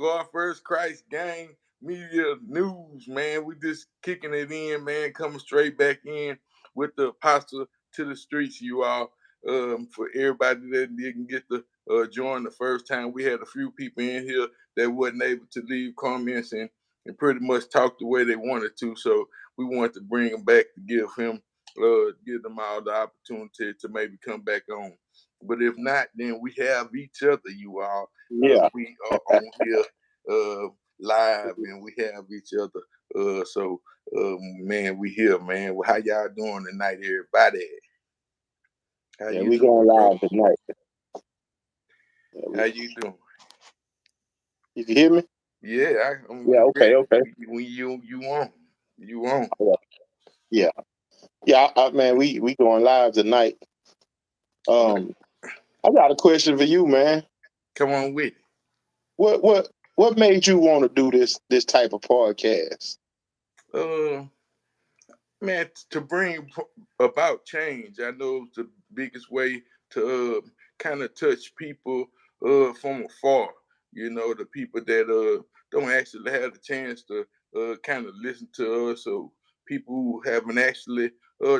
God First Christ Gang Media News, man. We just kicking it in, man. Coming straight back in with the apostle to the streets, you all. For everybody that didn't get to join the first time, we had a few people in here that wasn't able to leave comments and pretty much talk the way they wanted to. So we wanted to bring him back to give them all the opportunity to maybe come back on. But if not, then we have each other, you all. Yeah. We are on here live, and we have each other. Man, we here, man. Well, how y'all doing tonight, everybody? How Yeah, you we doing, going bro? live tonight. How you doing? You can hear me? Yeah, Yeah, okay. When you on. You on. Yeah. Man, we going live tonight. I got a question for you, man. Come on with it. What made you want to do this type of podcast? Man, to bring about change. I know it's the biggest way to kind of touch people from afar. You know, the people that don't actually have the chance to kind of listen to us, or people who haven't actually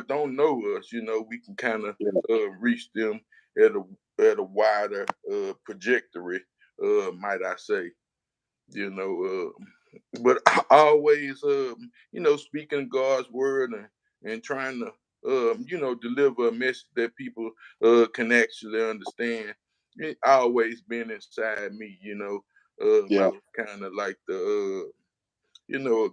don't know us. You know, we can kind of reach them at a wider trajectory, might I say. You know, but always, speaking God's word and trying to, deliver a message that people can actually understand. It always been inside me, you know. I was kind of like a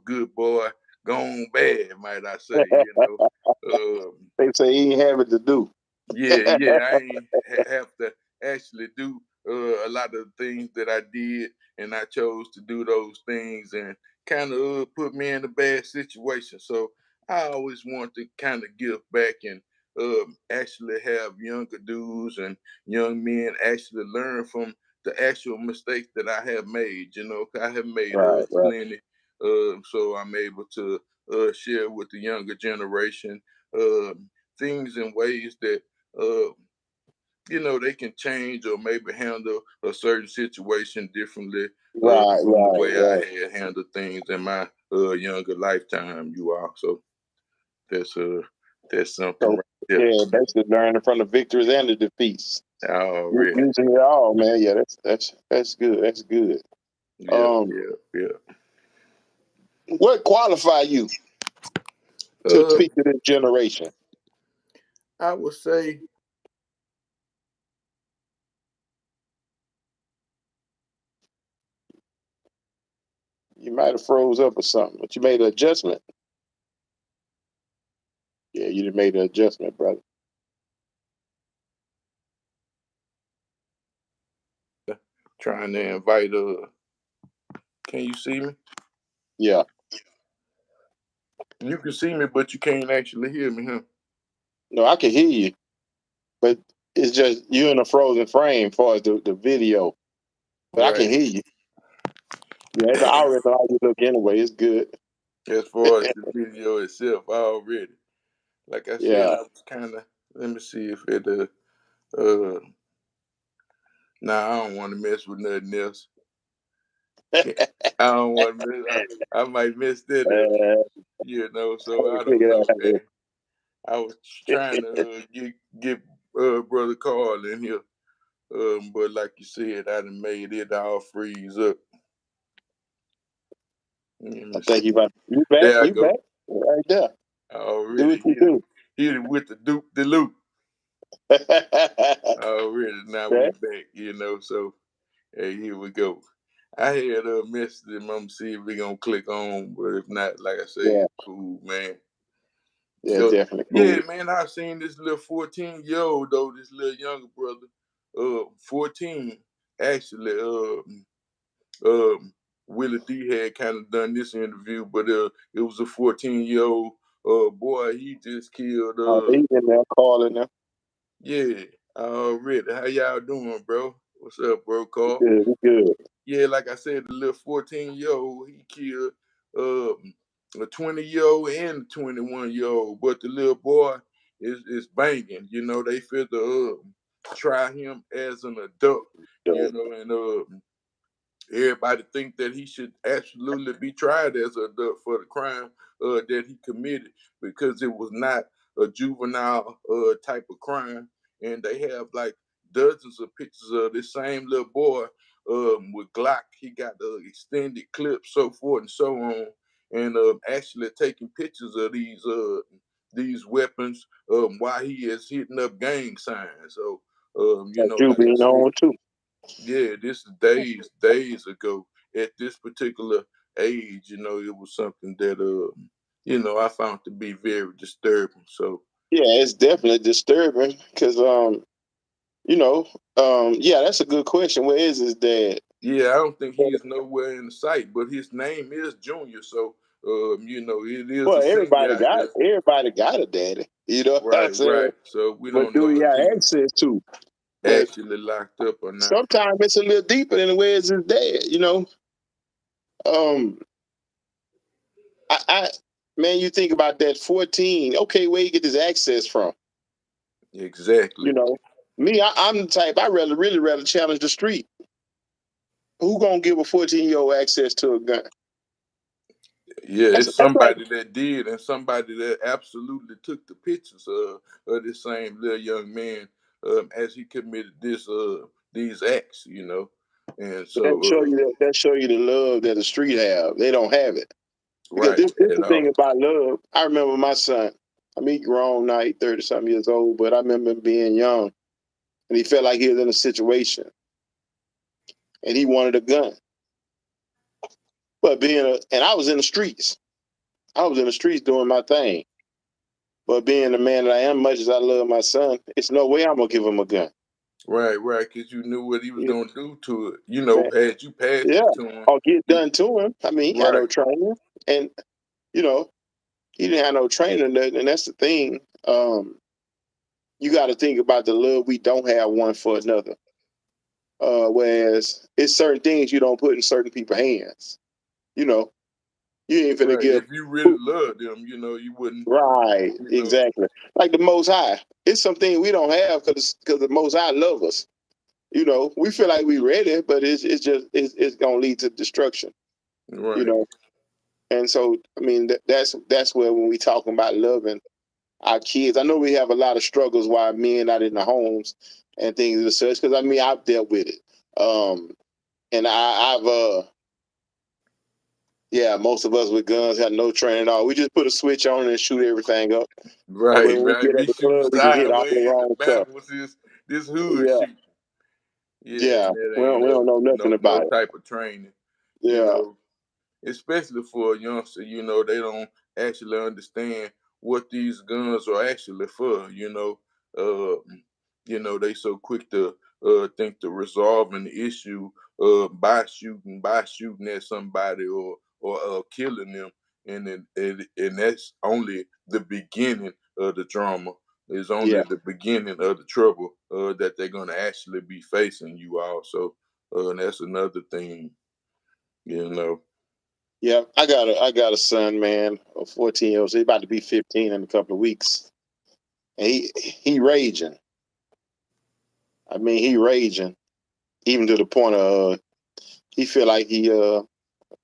good boy gone bad, might I say, you know. They say he ain't have it to do. Yeah, I ain't have to actually do a lot of things that I did, and I chose to do those things, and kind of put me in a bad situation. So I always want to kind of give back and actually have younger dudes and young men actually learn from the actual mistakes that I have made. You know, I have made plenty, so I'm able to share with the younger generation things in ways that they can change or maybe handle a certain situation differently from the way I had handled things in my younger lifetime. You are so that's something right there. Yeah, basically learning from the victories and the defeats. Already. Using it all, man. Yeah, that's good. That's good. Yeah. What qualify you to speak to this generation? I would say you might have froze up or something, but you made an adjustment. Yeah, you done made an adjustment, brother. Trying to invite can you see me? Yeah. You can see me, but you can't actually hear me, huh? No, I can hear you, but it's just you in a frozen frame for the video. But I can hear you. Yeah, it's already how you look anyway. It's good. As far as the video itself, already. Like I said, I was kind of. Let me see if it. Nah, I don't want to mess with nothing else. I don't want to miss. I might miss that. So I don't know, man. I was trying to get Brother Carl in here, but like you said, I done made it all freeze up. I think you back. There I You go. back. Right there. Already hit it with the dupe de loop. Already now we back, so hey, here we go. I had a message him. I'm gonna see if we gonna click on, but if not, like I say, it's cool, man. Yeah, definitely cool. Yeah, man, I seen this little 14-year-old though, this little younger brother, 14, actually, Willie D had kind of done this interview, but it was a 14-year-old boy. He just killed. He's in there calling them. Yeah, already. How y'all doing, bro? What's up, bro, Carl? Good. Yeah, like I said, the little 14-year-old, he killed a 20-year-old and a 21-year-old, but the little boy is banging. You know, they feel to try him as an adult. You know, and everybody think that he should absolutely be tried as for the crime that he committed, because it was not a juvenile type of crime. And they have like dozens of pictures of this same little boy with Glock. He got the extended clips, so forth and so on, and actually taking pictures of these weapons while he is hitting up gang signs. So That you like I being said, on too. yeah, this is days ago. At this particular age, it was something that I found to be very disturbing. So Yeah, it's definitely disturbing because yeah, that's a good question. Where is his dad? yeah, I don't think he's nowhere in the sight, but his name is Junior, so it is Well, a senior out there. everybody got a daddy. You know what I'm Right, saying? right. So we But don't do know he if have he's access to? But actually locked up or not. sometimes it's a little deeper than where is his dad. Um, I man, you think about that 14. Okay, where you get this access from? Exactly. Me, I'm the type really rather challenge the street. Who gonna give a 14-year-old access to a gun? Yeah, That's it's like somebody that did, and somebody that absolutely took the pictures of this same little young man as he committed these acts, and so that show you the love that the street have. They don't have it because right this at the thing all. about love. I remember my son. I mean, he grown now, he 30-something years old, but I remember him being young, and he felt like he was in a situation, and he wanted a gun. But and I was in the streets. I was in the streets doing my thing. But being the man that I am, much as I love my son, it's no way I'm gonna give him a gun. Right, right, because you knew what he was You gonna do to it. know, Had you passed yeah, it to him, or get he, done to him. I mean, he had no right, training, and you know, he didn't have no training, and that's the thing. You got to think about the love we don't have one for another. Whereas it's certain things you don't put in certain people's hands. You know, you ain't finna right. give. If you really loved them, you wouldn't, Right, you know, exactly. Like the Most High, it's something we don't have because the Most High love us. We feel like we ready, but it's gonna lead to destruction. You right, know, and so I mean that's where when we talking about loving our kids, I know we have a lot of struggles while men not in the homes and things of such. Because I mean I've dealt with it, and I've yeah, most of us with guns have no training at all. We just put a switch on and shoot everything up. And right, when we right. get at Be the shooting club, we can hit all the sideways wrong and stuff. backwards. This hood Yeah, shit. Yeah, yeah. and that We ain't don't, we don't know nothing no about it. type of training. You Yeah, know, especially for a youngster, they don't actually understand what these guns are actually for. They so quick to think to resolving the issue by shooting at somebody or killing them, and that's only the beginning of the drama. It's only yeah, the beginning of the trouble that they're gonna actually be facing you all. So that's another thing, you know. yeah. I got a son, man, a 14-year-old. So he's about to be 15 in a couple of weeks, and he raging. I mean, he raging even to the point of he feel like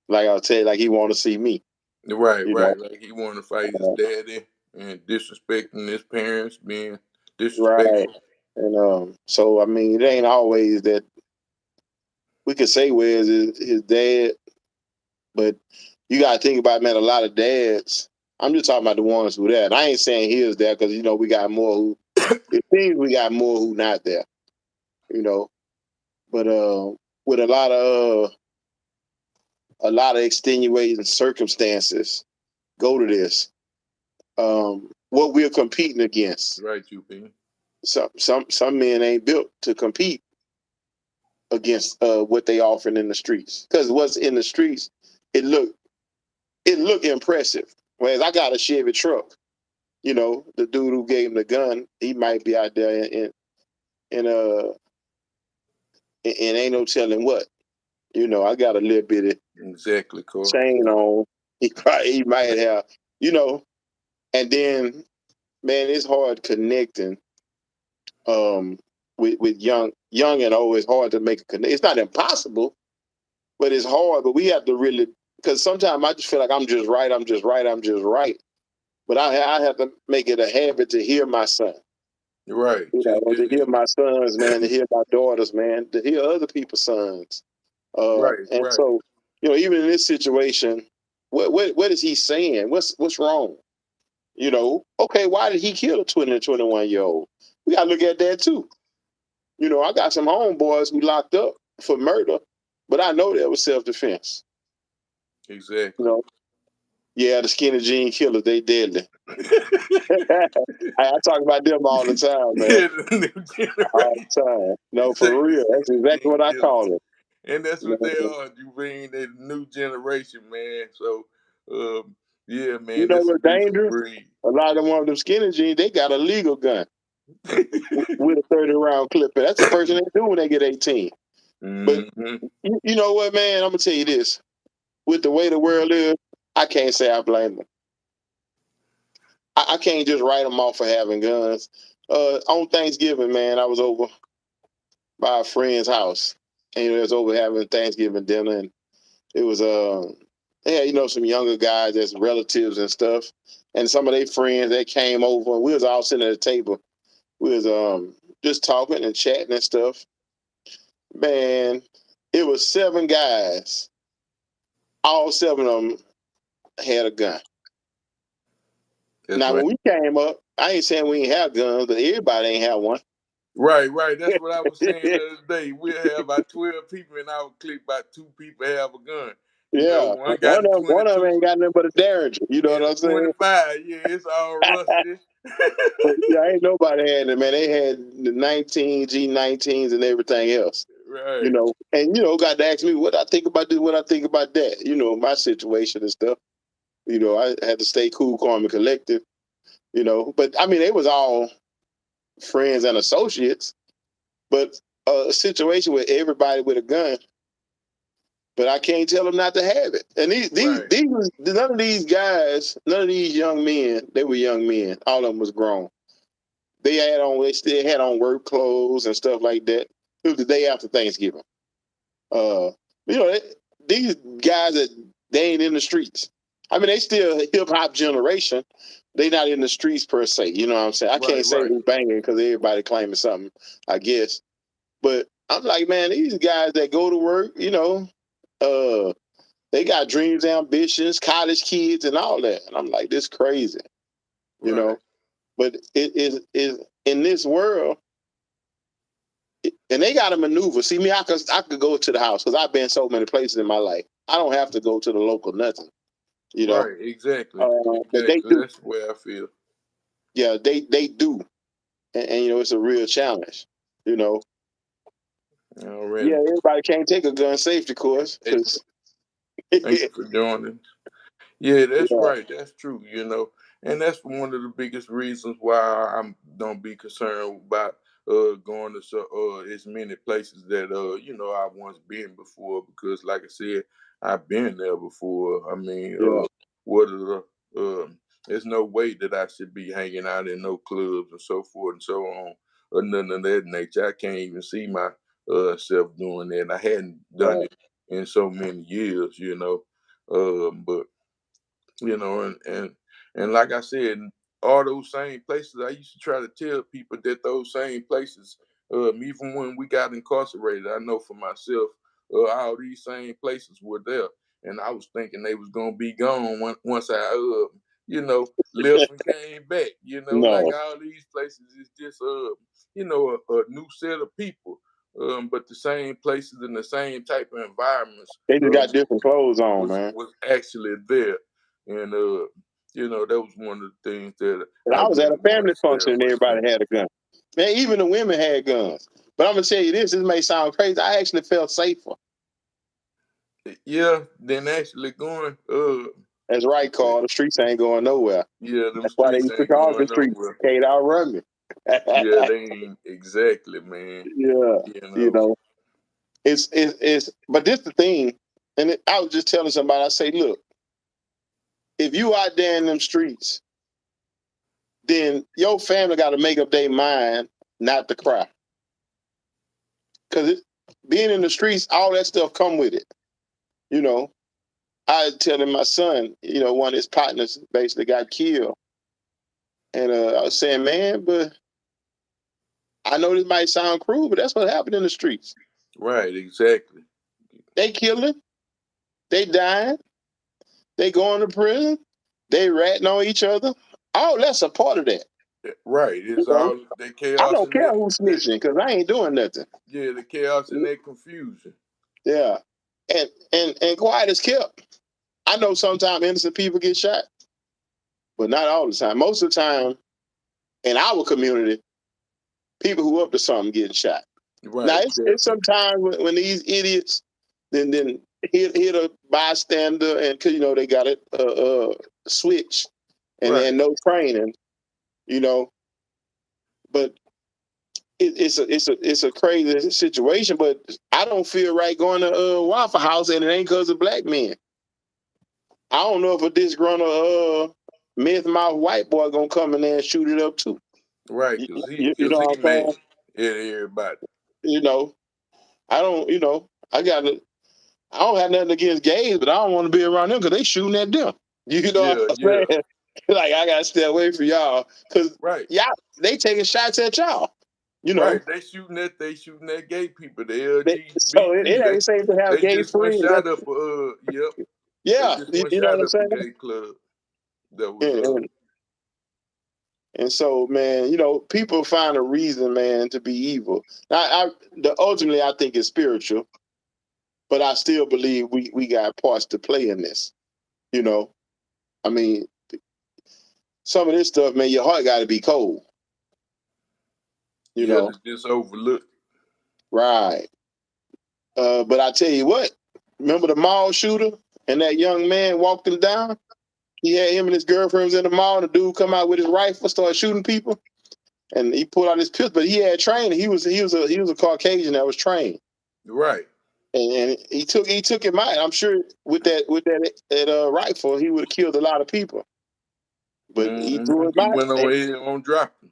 like I'll tell you, like he want to see me. Right, You know, right. Like he wanted to fight his uh, daddy and disrespecting his parents, being right? disrespectful. And so I mean, it ain't always that we could say where's his dad, but you got to think about, man, a lot of dads. I'm just talking about the ones who there. And I ain't saying his there because we got more who. It seems we got more who not there. You know, but with a lot of extenuating circumstances go to this. What we're competing against. Right, you be. Some men ain't built to compete against what they offering in the streets. Because what's in the streets, it look impressive. Whereas I got a Chevy truck. The dude who gave him the gun, he might be out there and ain't no telling what. I got a little bit of Exactly, Cole. chain on. He might have, you know, and then man, it's hard connecting with young and old. It's hard to make a connection. It's not impossible, but it's hard. But we have to really, because sometimes I just feel like I'm just right. But I have to make it a habit to hear my son. Right. To hear my sons, man, to hear my daughters, man, to hear other people's sons. Right. And Right. so, even in this situation, what is he saying? What's wrong? Okay, why did he kill a 20 and 21-year-old? We gotta look at that too. I got some homeboys who locked up for murder, but I know that was self-defense. Exactly. Yeah, the skinny jean killers, they deadly. I talk about them all the time, man. Yeah, the new generation. All the time. No, for real. That's exactly what I call it. And that's what they are. You bring that new generation, man. So, yeah, man, that's a What's different dangerous? breed. A lot of them, one of them skinny jeans, they got a legal gun with a 30-round clip. That's the first thing they do when they get 18. But you know what, man? I'm gonna tell you this: with the way the world is, I can't say I blame them. I can't just write them off for having guns. On Thanksgiving, man, I was over by a friend's house, and it was over having Thanksgiving dinner, and it was some younger guys that's relatives and stuff, and some of their friends that came over, and we was all sitting at the table. We was just talking and chatting and stuff. Man, it was 7 guys. All 7 of them had a gun. That's Now, right. when we came up, I ain't saying we ain't have guns, but everybody ain't have one. Right. That's what I was saying the other day. We'll have about 12 people in our clique, about 2 people have a gun. One got a One of them 22. ain't got nothing but a Derringer. You know what And I'm a saying? 25. Yeah, it's all rusty. But yeah, ain't nobody had it, man. They had the 19 G19s and everything else. Right. And got to ask me what I think about this, what I think about that. My situation and stuff. I had to stay cool, calm, and collective. But I mean, they was all friends and associates. But a situation with everybody with a gun, but I can't tell them not to have it. And none of these guys, none of these young men, they were young men. All of them was grown. They still had on work clothes and stuff like that. It was the day after Thanksgiving. Uh, these guys they ain't in the streets. I mean, they still hip hop generation. They not in the streets per se. You know what I'm saying? I can't say who's banging because everybody claiming something, I guess. But I'm like, man, these guys that go to work, they got dreams, ambitions, college kids, and all that. And I'm like, this crazy, But it is in this world, and they got to maneuver. See me, I could go to the house because I've been so many places in my life. I don't have to go to the local nothing, Right, exactly. But they do. That's the way I feel. Yeah, they do, and it's a real challenge. Already. Yeah, everybody can't take a gun safety course because. Thank you for joining. Yeah, that's right. That's true. And that's one of the biggest reasons why I don't be concerned about going to as many places that I once been before, because like I said, I've been there before. I mean, what are the there's no way that I should be hanging out in no clubs and so forth and so on, or nothing of that nature. I can't even see my self doing that. And I hadn't done it in so many years, but and like I said, all those same places, I used to try to tell people that those same places, even when we got incarcerated, I know for myself, all these same places were there, and I was thinking they was gonna be gone once I, left and came back. Like all these places is just, a new set of people. But the same places and the same type of environments. They just got different clothes on, man. Was actually there. And that was one of the things that I was at a family function and everybody had a gun. Man, even the women had guns. But I'm gonna tell you this may sound crazy. I actually felt safer. Yeah, than actually going. That's right, Carl. The streets ain't going nowhere. Yeah, them That's why they streets used to ain't call the going streets. nowhere. Can't outrun me. Yeah, they ain't exactly, man. Yeah, it's. But this the thing, and I was just telling somebody. I say, look, if you out there in them streets, then your family got to make up their mind not to cry. Because being in the streets, all that stuff come with it. You know, I telling my son, one of his partners basically got killed. And I was saying, man, but I know this might sound cruel, but that's what happened in the streets. Right, exactly. They killing, they dying, they going to prison, they ratting on each other. All that's a part of that. Right, You it's know, all the I chaos don't and care who's snitching because I ain't doing nothing. the chaos and that confusion. Yeah, and quiet is kept. I know sometimes innocent people get shot, but not all the time. Most of the time, in our community, people who up to something getting shot. Now Right, it's sometimes when these idiots then hit a bystander and cause they got it switch and right. then no training, you know. But it's a crazy situation. But I don't feel right going to Waffle House and it ain't because of black men. I don't know if a disgruntled meth mouth white boy gonna come in there and shoot it up too. Right, You, cause he you, you cause know he what I'm mad saying? at everybody. You know, I don't. I don't have nothing against gays, but I don't want to be around them because they shooting at them. You know what Yeah, I'm yeah. saying? Like I gotta stay away from y'all because Right. y'all they taking shots at y'all. You know, Right. They shooting at gay people, the so it LGBT. ain't safe to have They gay just went friends. shot up yep. They Yeah, just you, went you know what shot I'm up a saying? gay club that was And, and, and so, man, people find a reason, man, to be evil. Ultimately, I think it's spiritual, but I still believe we got parts to play in this. You know, I mean, some of this stuff, man, your heart got to be cold. You yeah, know, to just overlooked. right? But I tell you what, remember the mall shooter and that young man walked him down? He had him and his girlfriend was in the mall. And the dude come out with his rifle, started shooting people, and he pulled out his pistol. But he had training. He was a Caucasian that was trained, Right. and he took him out. I'm sure with that rifle, he would have killed a lot of people. But he threw him He out. went on And, ahead on dropping.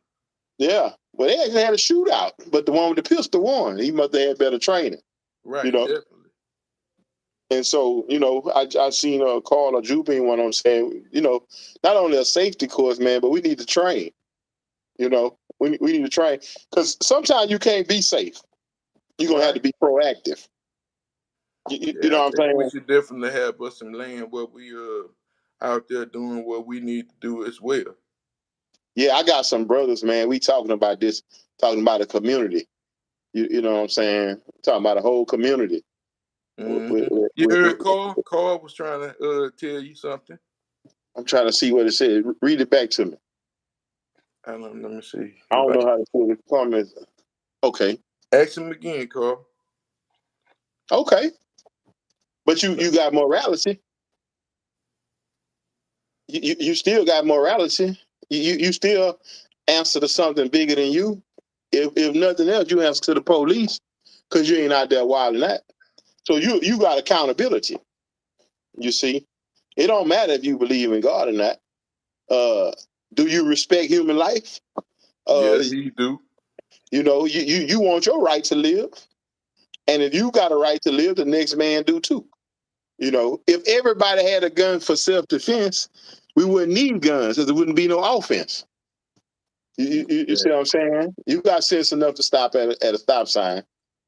yeah, but they actually had a shootout. But the one with the pistol won. He must have had better training, you Right, know. definitely. And so, I seen Carl or Jubin one on saying, not only a safety course, man, but we need to train. We need to train because sometimes you can't be safe. You're gonna have Right. to be proactive. You Yeah, know I what I'm think we saying? should definitely have us some land where we out there doing what we need to do as well. Yeah, I got some brothers, man. We talking about this, talking about a community. You know what I'm saying? Talking about a whole community. You heard Carl? Carl was trying to tell you something. I'm trying to see what it said. Read it back to me. I don't know. Let me see. I don't know how to put the comments. Okay. Ask him again, Carl. Okay. But you got morality. You still got morality. You still answer to something bigger than you. If nothing else, you answer to the police because you ain't out there wilding out. So you got accountability. You see, it don't matter if you believe in God or not. Do you respect human life? Uh, Yeah, he do. you want your right to live, and if you got a right to live, the next man do too. If everybody had a gun for self defense, we wouldn't need guns because there wouldn't be no offense. You see what I'm saying? You got sense enough to stop at a stop sign.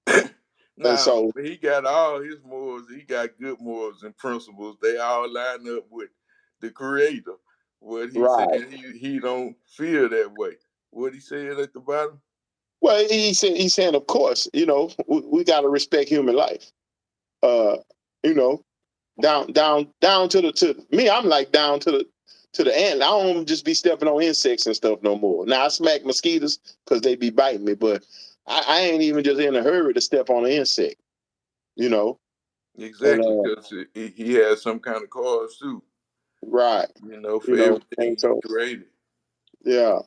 And Now so, he got all his morals. He got good morals and principles. They all line up with the Creator. What he right. saying, he don't feel that way. What he said at the bottom. Well, he's saying, of course, we got to respect human life. Uh, you know, down to me, I'm like down to the end. I don't just be stepping on insects and stuff no more. Now I smack mosquitoes because they be biting me, but I ain't even just in a hurry to step on an insect. You know, and Exactly, because he has some kind of cause too. right. For everything And he so created. yeah.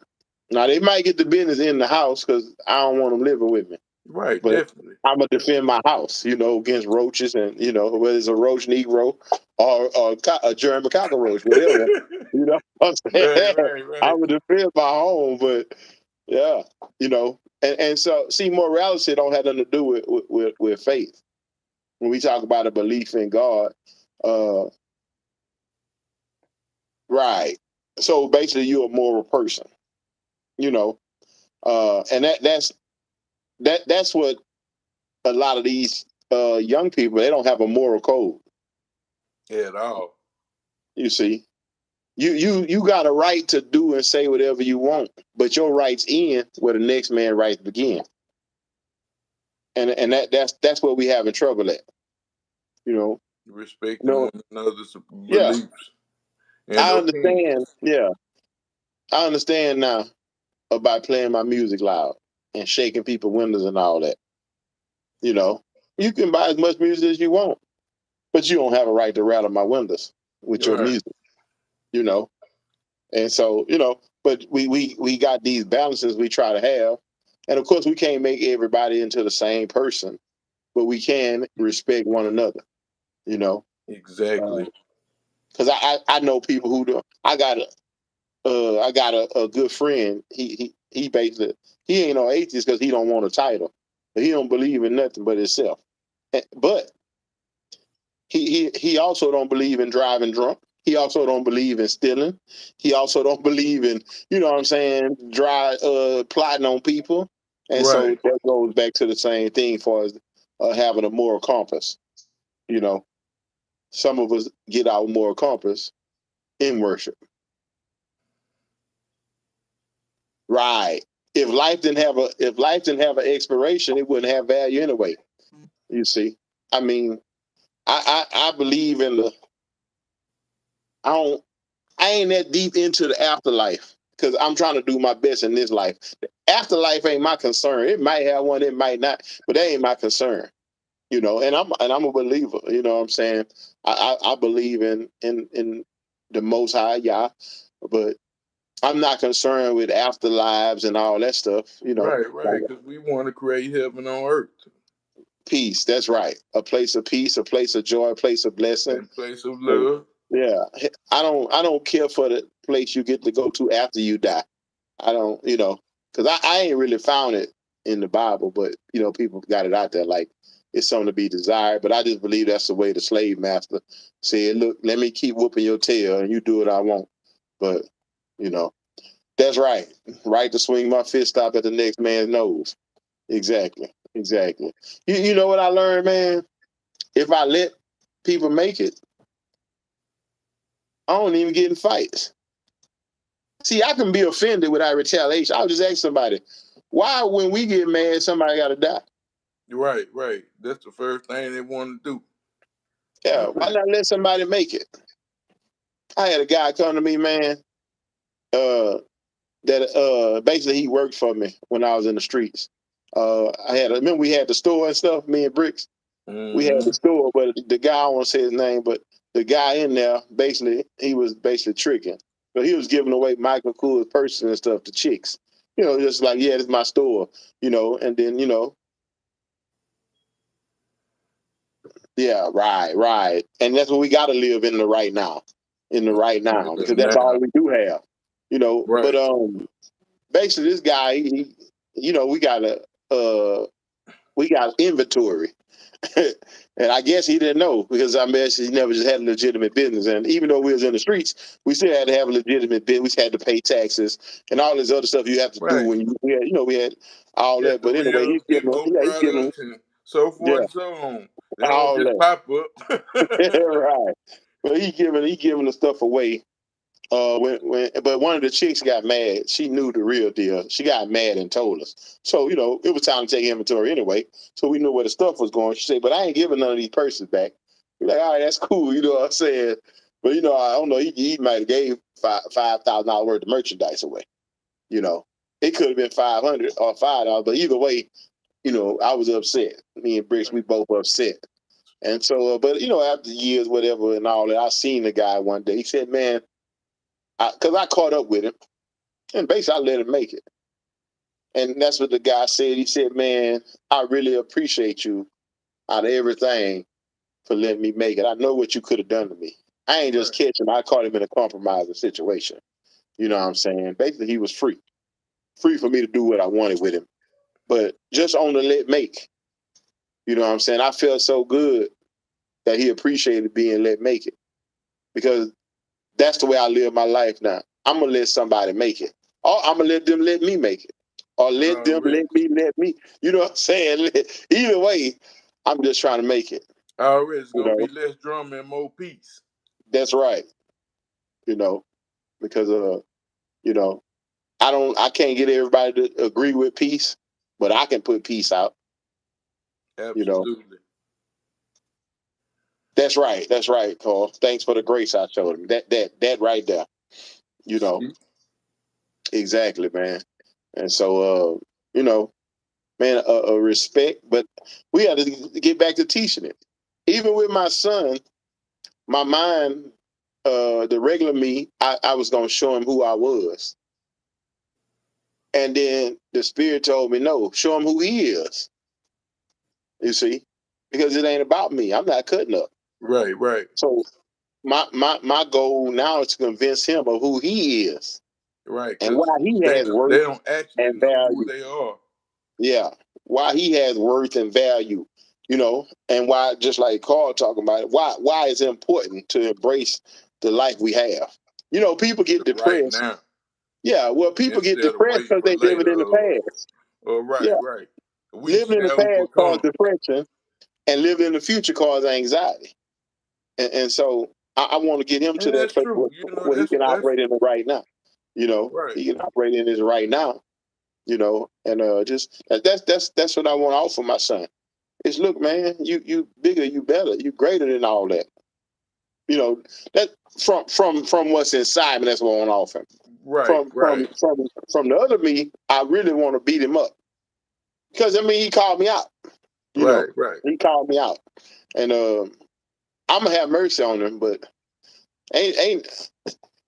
Now they might get the business in the house because I don't want them living with me. Right, But definitely. I'm gonna defend my house, against roaches and whether it's a roach negro or a German cockroach, whatever. What I'm saying? Right. I'm gonna defend my home, but yeah, and so see, morality don't have nothing to do with faith. when we talk about a belief in God, uh, right. So basically, you're a moral person, you know, and that's what a lot of these young people, they don't have a moral code. At all. You see, you got a right to do and say whatever you want, but your rights end where the next man rights begin, and that's where we having trouble at. You know, Respecting no, one another's yeah, beliefs and I opinions. understand. Yeah, I understand now about playing my music loud and shaking people windows and all that. You know, you can buy as much music as you want, but you don't have a right to rattle my windows with your Right. music. You know, and so but we got these balances we try to have, and of course we can't make everybody into the same person, but we can respect one another. You know, Exactly. because I know people who do. I got a good friend. He basically he ain't no atheist because he don't want a title, but he don't believe in nothing but himself. But he also don't believe in driving drunk. He also don't believe in stealing. He also don't believe in, what I'm saying, plotting on people. And so Right. that goes back to the same thing for us having a moral compass. You know, some of us get our moral compass in worship. Right. If life didn't have an expiration, it wouldn't have value anyway. You see, I mean, I believe in the. I don't. I ain't that deep into the afterlife because I'm trying to do my best in this life. The afterlife ain't my concern. It might have one, it might not, but that ain't my concern. And I'm a believer. You know what I'm saying? I believe in the Most High, Yah, but I'm not concerned with afterlives and all that stuff. Right. Like Right. Because we want to create heaven on earth peace. That's right. A place of peace, a place of joy, a place of blessing. and place of love. Yeah, I don't care for the place you get to go to after you die. I don't, because I ain't really found it in the Bible, but people got it out there like it's something to be desired. But I just believe that's the way the slave master said, "Look, let me keep whooping your tail, and you do what I want." But you know, that's right. Right to swing my fist up at the next man's nose. Exactly. Exactly. You know what I learned, man? If I let people make it, I don't even get in fights. See, I can be offended without retaliation. I'll just ask somebody, why when we get mad, somebody got to die? Right. Right. That's the first thing they want to Yeah, do. why not let somebody make it? I had a guy come to me, man, that basically he worked for me when I was in the streets. Remember we had the store and stuff, me and Bricks. We had the Mm-hmm. store, but the guy, I don't want to say his name, but the guy in there, basically, he was basically tricking. So he was giving away Michael Kors purses and stuff to chicks. Just like, yeah, this is my store, and then, yeah, right, right. And that's what we got to live in the right now, because that's all Now. we do have, But Right. basically, this guy, we got inventory. And I guess he didn't know because I mean he never just had a legitimate business. And even though we was in the streets, we still had to have a legitimate business. We had to pay taxes and all this other stuff you have to do Right. when we had all Get that. the But anyway, wheels, get more he's giving, products, and so forth yeah, and so on. They don't all just that. pop up. Right. But he giving the stuff away. But one of the chicks got mad. She knew the real deal. She got mad and told us. So it was time to take inventory anyway. So we knew where the stuff was going. She said, "But I ain't giving none of these purses back." We're like, "All right, that's cool." You know what I'm saying? But I don't know. He might have gave $5,000 worth of merchandise away. You know, it could have been 500 or $5, but either way, I was upset. Me and Bricks, we both upset. And so, but after years, whatever, and all that, I seen the guy one day. He said, "Man." Because I caught up with him, and basically I let him make it. And that's what the guy said. He said, "Man, I really appreciate you out of everything for letting me make it. I know what you could have done to me. I ain't just Right. catch him. I caught him in a compromising situation." You know what I'm saying? Basically, he was free for me to do what I wanted with him. But just on the let make, You know what I'm saying? I felt so good that he appreciated being let make it, because that's the way I live my life now. I'm gonna let somebody make it, or I'm gonna let them let me make it, or let them let me. You know what I'm saying? Either way, I'm just trying to make it. Already, it's gonna be less drama and more peace. That's right. You know, because you know, I can't get everybody to agree with peace, but I can put peace out. Absolutely. You know. That's right, Carl. Thanks for the grace I showed him. That right there. You know. Exactly, man. And so you know, man, respect, but we got to get back to teaching it. Even with my son, my mind, the regular me, I was gonna show him who I was. And then the spirit told me, no, show him who he is. You see? Because it ain't about me. I'm not cutting up. Right. So my goal now is to convince him of who he is. Right. And why he has worth. They don't actually and know value. who they are. Yeah. Why he has worth and value, you know, and why, just like Carl talking about it, why it's important to embrace the life we have. You know, people get depressed. Right now. Yeah, well, people get depressed because they live in the past. Right. Living in the past causes depression, and living in the future causes anxiety. And so I want to get him to that place where he can operate in it right now. You know, he can operate in this right now. You know, and just that's what I want to offer my son. Is, look, man, you bigger, you better, you greater than all that. You know, that from what's inside me, that's what I want to offer him. From the other me, I really want to beat him up. Because I mean, he called me out. You know, he called me out. And I'm gonna have mercy on him, but ain't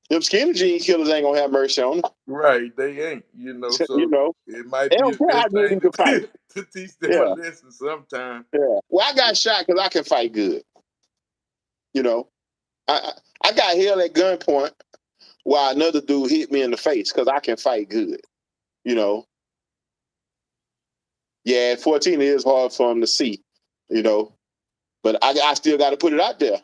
them skinny jean killers ain't gonna have mercy on him. Right, they ain't, you know, so you know, it might be the best thing to fight. to teach them a lesson sometime. Yeah. Well, I got shot because I can fight good. You know, I got held at gunpoint while another dude hit me in the face because I can fight good. You know. Yeah, at 14 it is hard for him to see, you know. But I still got to put it out there.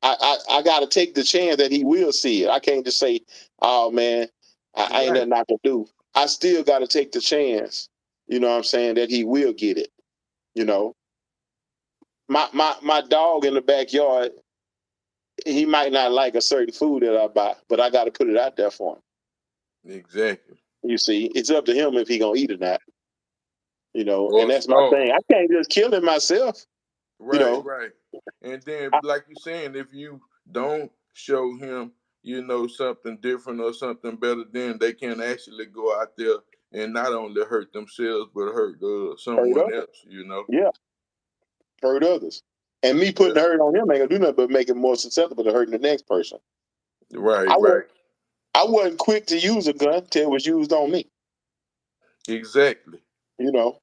I got to take the chance that he will see it. I can't just say, oh, man, I ain't nothing I can do. I still got to take the chance, you know what I'm saying, that he will get it, you know. My dog in the backyard, he might not like a certain food that I buy, but I got to put it out there for him. Exactly. You see, it's up to him if he going to eat or not. You know, and that's my thing. I can't just kill him myself. Right. And then, like you're saying, if you don't show him, you know, something different or something better, then they can actually go out there and not only hurt themselves, but hurt someone else, you know? Yeah. Hurt others. And me putting the hurt on him ain't gonna do nothing but make him more susceptible to hurting the next person. Right. I wasn't quick to use a gun till it was used on me. Exactly. You know,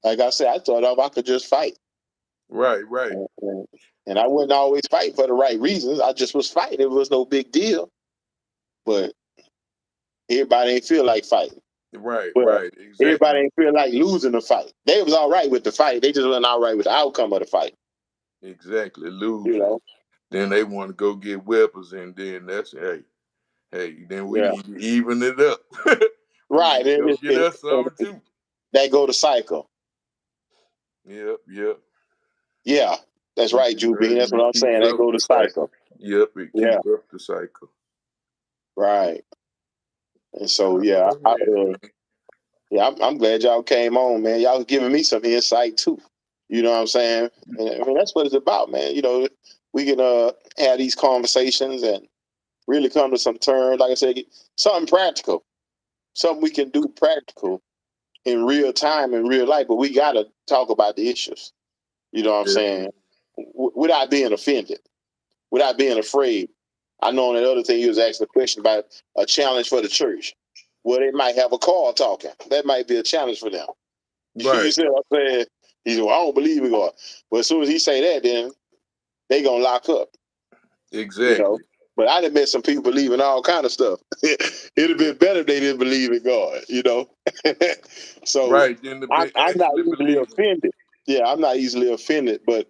like I said, I thought I could just fight. Right. And I wouldn't always fight for the right reasons. I just was fighting. It was no big deal. But everybody ain't feel like fighting. Right. Exactly. Everybody ain't feel like losing the fight. They was all right with the fight. They just wasn't all right with the outcome of the fight. Exactly. Losing. You know? Then they want to go get weapons, and then that's, then we need to even it up. Right. Go get us some too. That go to cycle. Yep. Yeah, that's right, Juby. That's what I'm saying. That go to cycle. Yep, it keeps up the cycle. Right. And so, I'm glad y'all came on, man. Y'all was giving me some insight too. You know what I'm saying? And I mean, that's what it's about, man. You know, we can have these conversations and really come to some terms. Like I said, something practical, something we can do practical in real time, in real life. But we got to talk about the issues. You know what I'm saying? Without being offended, without being afraid. I know on that other thing you was asking a question about a challenge for the church. Well, they might have a call talking. That might be a challenge for them. Right. You see what I'm saying? He said, well, I don't believe in God. But as soon as he say that, then they going to lock up. Exactly. You know? But I done met some people believing all kind of stuff. It'd have been better if they didn't believe in God, you know? So right. I'm not easily offended. Yeah, I'm not easily offended, but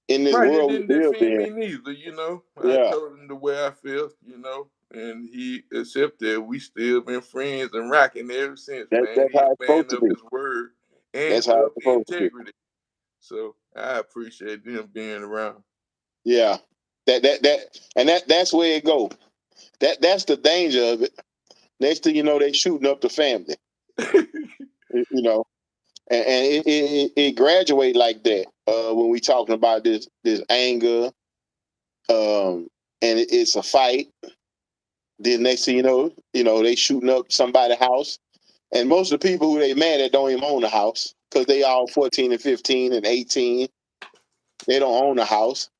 in this Right, it world didn't we live offend in, me neither, you know. I yeah, told him the way I felt, you know, and he accepted. We still been friends and rocking ever since, man. that's He how it's a man supposed to of be. his word and That's how of it's supposed to be. integrity. So I appreciate him being around. Yeah, that's where it goes. That's the danger of it. Next thing you know, they shooting up the family. You know, and it graduate like that when we talking about this anger, and it's a fight. Then next thing you know they shooting up somebody's house, and most of the people who they mad at don't even own a house because they all 14 and 15 and 18. They don't own a house.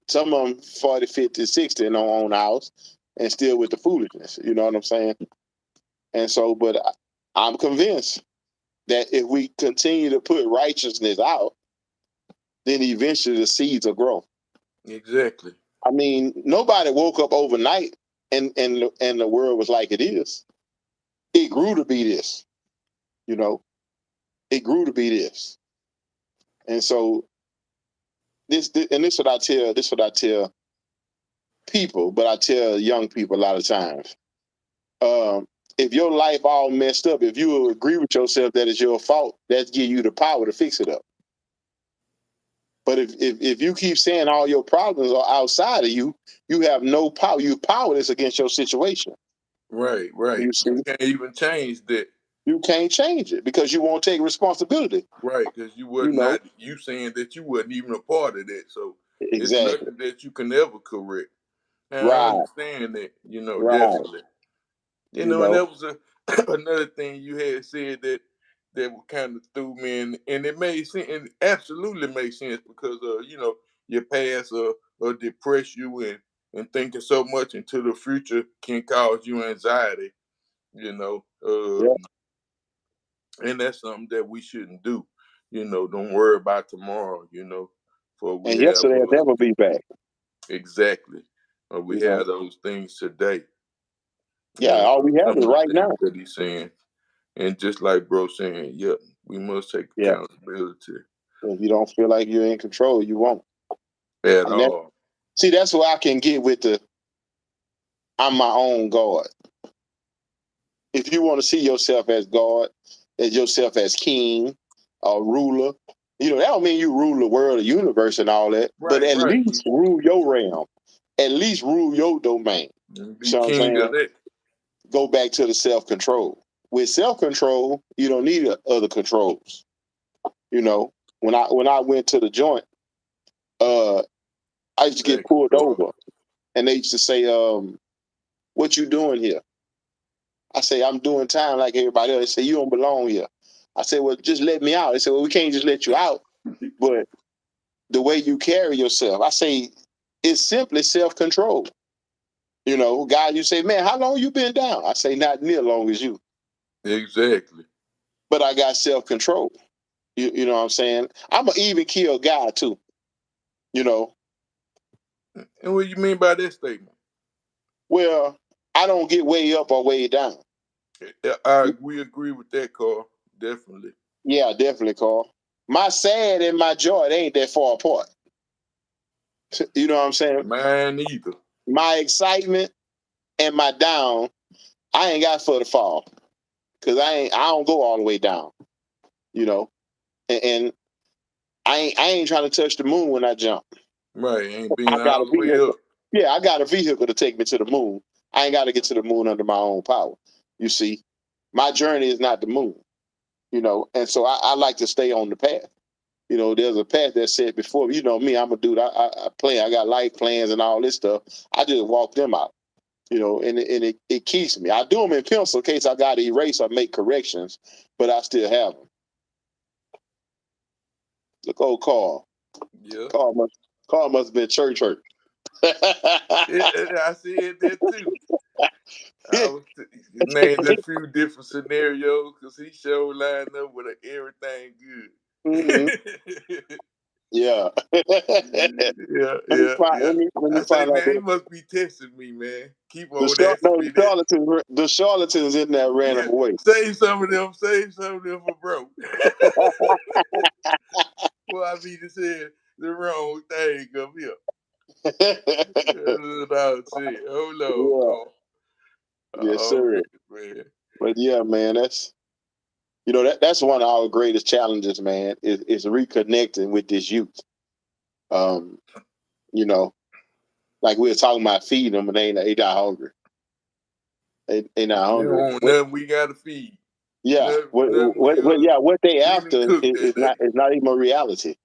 Some of them 40, 50, 60 and don't own a house, and still with the foolishness. You know what I'm saying? And so, but I'm convinced that if we continue to put righteousness out, then eventually the seeds will grow. Exactly. I mean, nobody woke up overnight and the world was like it is. It grew to be this, you know. It grew to be this, and so this what I tell people, but I tell young people a lot of times. If your life all messed up, if you agree with yourself that it's your fault, that's give you the power to fix it up. But if you keep saying all your problems are outside of you, you have no power. You're powerless against your situation. Right, right. You You see, can't even change that. you can't change it because you won't take responsibility. Right, because you was You know, not you saying that you wasn't even a part of that. So it's exactly. nothing that you can ever correct. And I Right, understand that, you know, right. definitely. You You know, and know, that was another thing you had said that kind of threw me in, and it made sense, and absolutely made sense because you know, your past depress you, and thinking so much into the future can cause you anxiety. You know, yeah. and that's something that we shouldn't do. You know, don't worry about tomorrow. You know, for we And have yesterday will never be back. exactly, we You know, have those things today, yeah. and All we have some is of the right things now. that he's saying. And just like bro saying, yep, we must take Yeah. accountability If you don't feel like you're in control, you won't. at And that all. see, that's where I can get with the I'm my own God. If you want to see yourself as God, as yourself as king or ruler, that don't mean you rule the world, the universe, and all that. But Right, at right. least rule your realm. At least rule your domain. And be So I'm king saying, of that. go back to the self control. With self control, you don't need other controls. You know, when I went to the joint, uh, I used to get Exactly, pulled bro. over, and they used to say, "What you doing here?" I say, "I'm doing time like everybody else." They say, "You don't belong here." I say, "Well, just let me out." They say, "Well, we can't just let you out, but the way you carry yourself." I say, "It's simply self control." Guy, you say, "Man, how long you been down?" I say, "Not near long as you, Exactly. but I got self control." You know what I'm saying? I'm an even kill guy too. You know, And what you mean by that statement? well, I don't get way up or way down. We agree with that, Carl. Definitely. Yeah, definitely, Carl. My sad and my joy they ain't that far apart. You know what I'm saying? Mine either. My excitement and my down, I ain't got for the fall because I don't go all the way down. You know, and I ain't trying to touch the moon when I jump. Right. Ain't I being got a all the way vehicle. up. Yeah, I got a vehicle to take me to the moon. I ain't got to get to the moon under my own power. You see, my journey is not the moon. And so I like to stay on the path. There's a path that's set before me. You know me, I'm a dude. I plan. I got life plans and all this stuff. I just walk them out. And it keeps me. I do them in pencil in case I got to erase or make corrections, but I still have them. Look, old Carl. Yeah. Carl must have been church hurt. Yeah, I said that too. I was named a few different scenarios because he showed lined up with everything Mhm. good. Yeah. Yeah, Let me yeah, find. yeah. Let me I say, find out man, he that must be testing me, man. Keep the on char- asking no, me that. the charlatans in there ran Yeah, him away. save some of them for bro. before I be to say the wrong thing up here. That's what I was saying. Hold on. Yes, sir. Man. But yeah, man, that's that's one of our greatest challenges, man, is reconnecting with this youth. You know, like we were talking about feeding them, and they not hungry. They not hungry. Nothing we gotta feed. Yeah, what they after is not even a reality.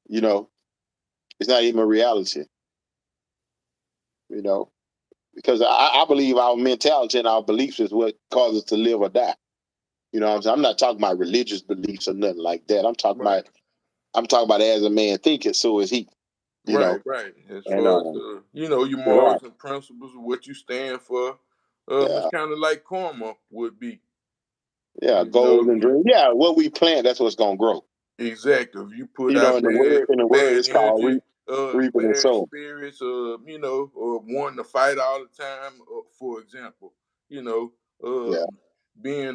You know, it's not even a reality. You know, because I believe our mentality and our beliefs is what causes us to live or die. You know what I'm saying? I'm not talking about religious beliefs or nothing like that. I'm talking about as a man thinketh, so is he. You know? Right. As And far as your morals and principles, what you stand for, it's kind of like karma would be. Yeah, goals and dreams. Yeah, what we plant, that's what's gonna grow. Exactly. If you put You know, out in the word, bad it's called energy, reaping and bad sowing. spirits, or wanting to fight all the time, for example, being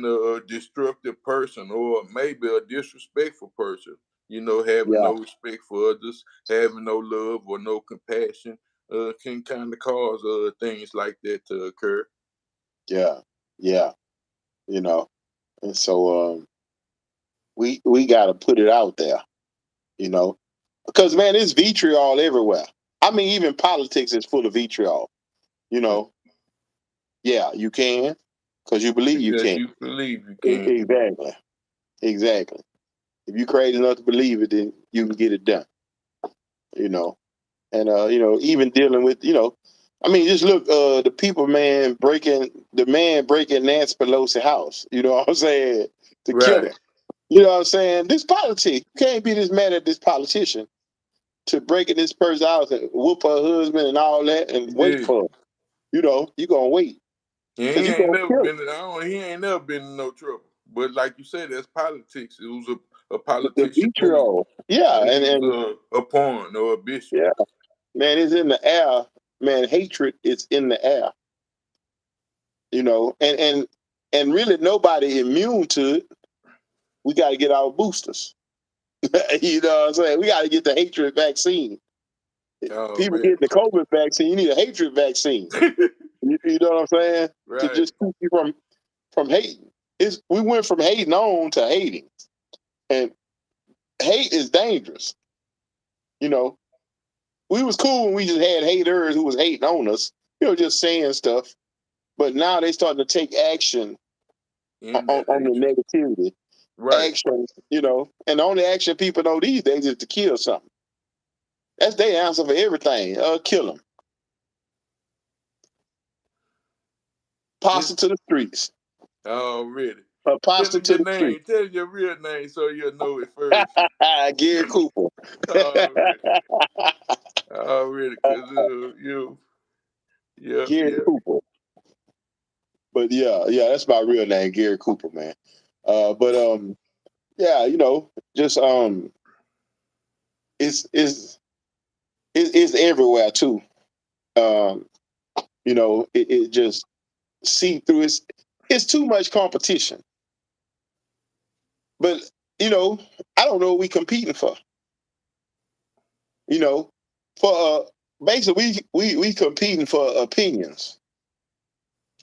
a destructive person or maybe a disrespectful person, having no respect for others, having no love or no compassion, can kind of cause things like that to occur. Yeah. You know, and so we got to put it out there. You know, because man, it's vitriol everywhere. I mean, even politics is full of vitriol. You know, yeah, you can because you believe you Because can. you believe you can. Exactly. If you're crazy enough to believe it, then you can get it done. You know, and even dealing with I mean, just look, the people, man, breaking Nancy Pelosi house. You know what I'm saying? To kill her. You know what I'm saying? This politics, you can't be this mad at this politician to breaking this person's house and whoop her husband and all that and wait for her. You know, you're gonna wait. Yeah, he ain't never been in no trouble. But like you said, that's politics. It was a the politician move. vitriol. Yeah, He and was a pawn or a bishop. yeah, man, it's in the air. Man, hatred is in the air. You know, and really nobody immune to it. We got to get our boosters. You know what I'm saying? We got to get the hatred vaccine. Oh, People man. getting the COVID vaccine, you need a hatred vaccine. You know what I'm saying? To Right. just keep you from hating. We went from hating on to hating. And hate is dangerous. You know, we was cool when we just had haters who was hating on us, just saying stuff. But now they starting to take action on the negativity. Right. Action, and the only action people know these days is to kill something. That's their answer for everything. Kill them. Pasta to the streets. Already. Pasta to the streets. Tell your real name so you'll know it first. Gary Cooper. Already, because Gary Cooper. But yeah, that's my real name, Gary Cooper, man. Yeah, just it's everywhere too. It just see through. It's too much competition. But I don't know what we competing for. For basically we competing for opinions.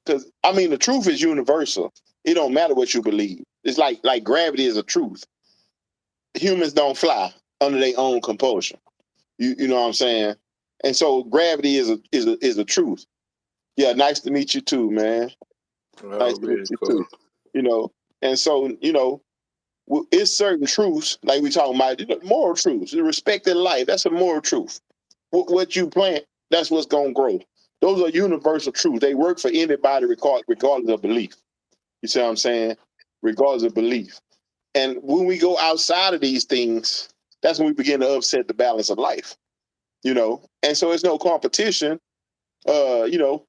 Because I mean, the truth is universal. It don't matter what you believe. It's like gravity is a truth. Humans don't fly under their own compulsion. You know what I'm saying? And so gravity is a truth. Yeah, nice to meet you too, man. Nice to meet you too. And so it's certain truths like we talking about moral truths. Respect in life, that's a moral truth. What you plant, that's what's gonna grow. Those are universal truths. They work for anybody regardless of belief. You see what I'm saying? Regardless of belief. And when we go outside of these things, that's when we begin to upset the balance of life. And so it's no competition. Who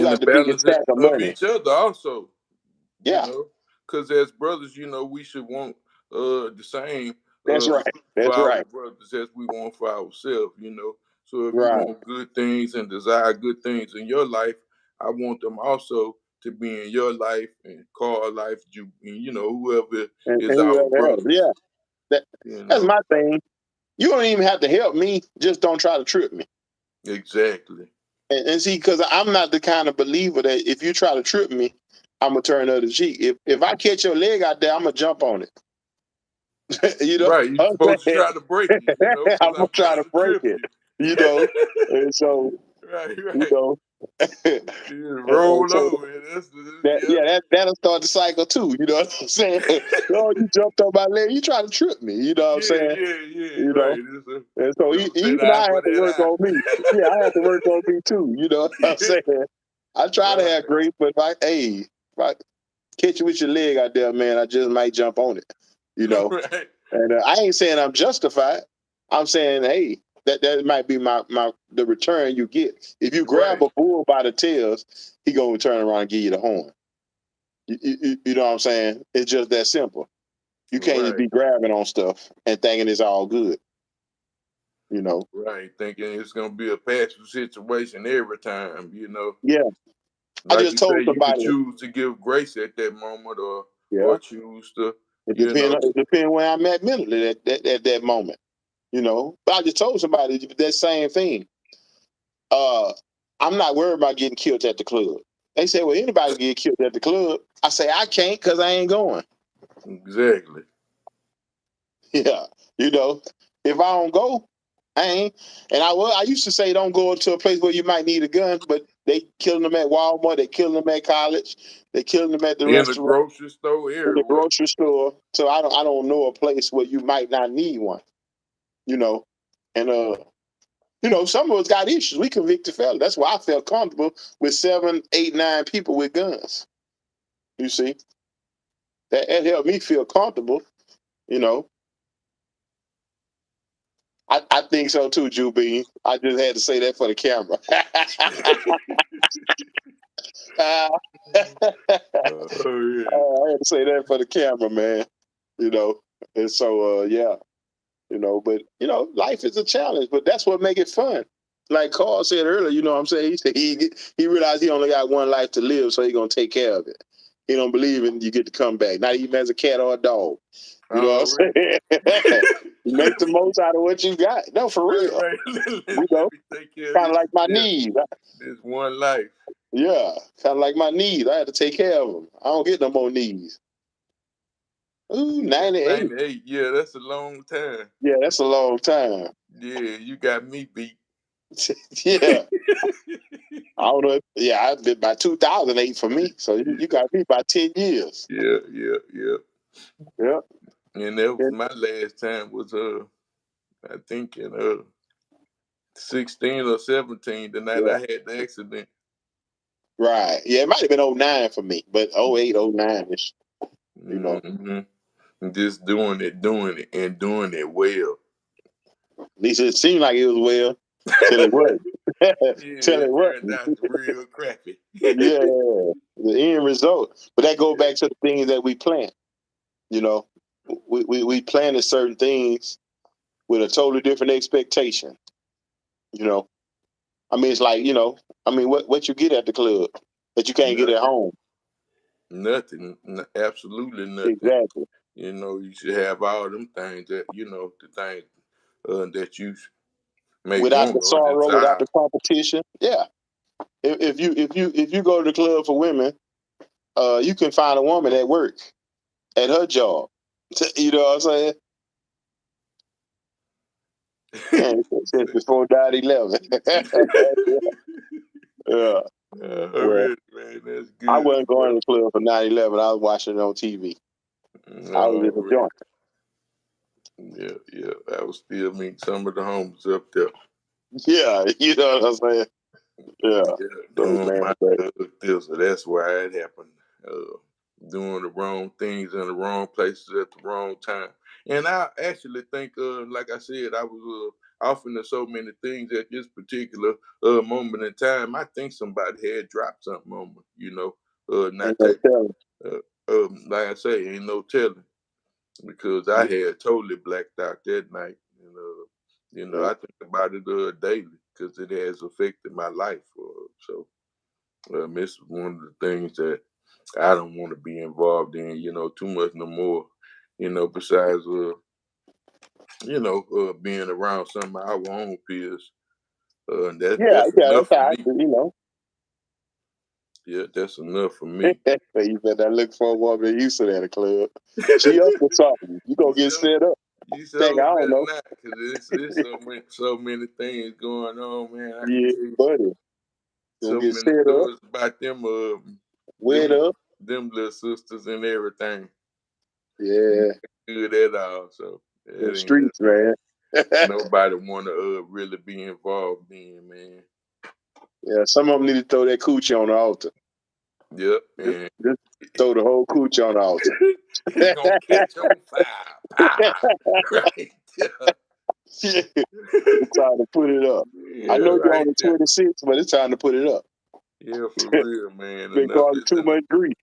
got the biggest stack of money? Each other also. Yeah. Because as brothers, we should want the same That's right. for our brothers as we want for ourselves, So if you want good things and desire good things in your life, I want them also to be in your life and Carl life, whoever is our brothers. Yeah. That's my thing. You don't even have to help me. Just don't try to trip me. Exactly. And see, because I'm not the kind of believer that if you try to trip me, I'm gonna turn the other cheek. If I catch your leg out there, I'm gonna jump on it. You know, Right, you're supposed to try to break it, you know, I'm because gonna I'm try trying to to break trip it. you. You know, and so Right. you know, You and roll so over. that'll start the cycle too. You know what I'm saying? Oh, you jumped on my leg. You try to trip me. You know what I'm saying? Yeah, You know, right. and so Don't say even that I for have to work that on me. Yeah, I have to work on me too. You know what I'm eye. saying? I try to Right. have grace, but if I catch you with your leg out there, man, I just might jump on it. You know, Right. and I ain't saying I'm justified. I'm saying, hey, that might be the return you get if you grab Right. a bull by the tails. He gonna turn around and give you the horn. You know what I'm saying? It's just that simple. You can't just Right. be grabbing on stuff and thinking it's all good. You know? Right. Thinking it's gonna be a passive situation every time, you know. Yeah. I Like just you say, told you could somebody. choose to give grace at that moment Yeah. or choose to, It you know. depends. It depends where I'm at mentally at that moment. You know. But I just told somebody that same thing. I'm not worried about getting killed at the club. They say, well, anybody can get killed at the club. I say, I can't because I ain't going. Exactly. Yeah. You know, if I don't go, I ain't. And I used to say don't go to a place where you might need a gun, but they killing them at Walmart, they killing them at college, they killing them at the In the restaurant, grocery store, in the everywhere. grocery store. So I don't know a place where you might not need one. You know, and you know, some of us got issues. We convicted felons. That's why I felt comfortable with 7, 8, 9 people with guns. You see, that helped me feel comfortable. You know, I think so too, Bean. I just had to say that for the camera. Oh yeah. I had to say that for the camera, man. You know, and so yeah, you know, but you know, life is a challenge, but that's what make it fun. Like Carl said earlier, you know what I'm saying? He said he realized he only got one life to live, so he gonna take care of it. He don't believe in you get to come back, not even as a cat or a dog. You know what I'm saying? Make the most out of what you got. No, for real. Right. You Let know, me take care of kind of this. like my Yeah, knees. this one life. Yeah, kind of like my knees. I had to take care of them. I don't get no more knees. Ooh, 98. 98. Yeah, that's a long time. Yeah, that's a long time. Yeah, you got me beat. Yeah. I don't know. Yeah, I've been by 2008 for me. So you got me by 10 years. Yeah. Yeah. And that was And- my last time was I think in 16 or 17 the night yeah. I had the accident. Right. Yeah, it might have been '09 for me, but '08, '09 is, you know, Mm-hmm. Just doing it, and doing it well. at least it seemed like it was well till it wasn't. Yeah, Till it it turned wasn't. out real crappy. Yeah. The end result. But that goes back to the things that we plant. You know, we planted certain things with a totally different expectation. You know, I mean, it's like, you know, I mean, what you get at the club that you can't get at Nothing. home. Nothing. Absolutely nothing. Exactly. You know, you should have all them things that, you know, the things that you may Without want the or sorrow, without desire. the competition. Yeah. If you go to the club for women, you can find a woman at work at her job. You know what I'm saying? Man, since before 9/11. Yeah. All Well, right, man, that's I good, wasn't going bro. to the club for 9/11. I was watching it on TV. I was All in the right. joint. Yeah. I will still meet some of the homies up there. Yeah, you know what I'm saying? Yeah. Yeah, So, doing man, my but deal. So that's why it happened. Doing the wrong things in the wrong places at the wrong time. And I actually think, like I said, I was offering so many things at this particular moment in time. I think somebody had dropped something on me, you know, ain't not no take, telling. like I say, ain't no telling because I had totally blacked out that night. And, Yeah. I think about it daily because it has affected my life. So this is one of the things that I don't want to be involved in, too much no more. Besides being around some of our own peers. That's Yeah, enough that's for how I me. do, Yeah, that's enough for me. You better look for a woman used to that at a club. She up for something. You gonna get set up. You Think, I so don't better know. not, because it's so many things going on, man. I can Yeah, tell you buddy. Gonna so get many set up, stories about them, wet them, up. them little sisters and everything. Yeah, Good at all. So the it ain't streets, man. nobody want to really be involved in, man. Yeah, some of them need to throw that coochie on the altar. Yep, Just, man. just throw the whole coochie on the altar. It's gonna catch on fire. Pow! Right there. It's time to put it up. I Yeah, know you're on right the there. 26th, but it's time to put it up. Yeah, for real, man. Been Enough causing is too much grief.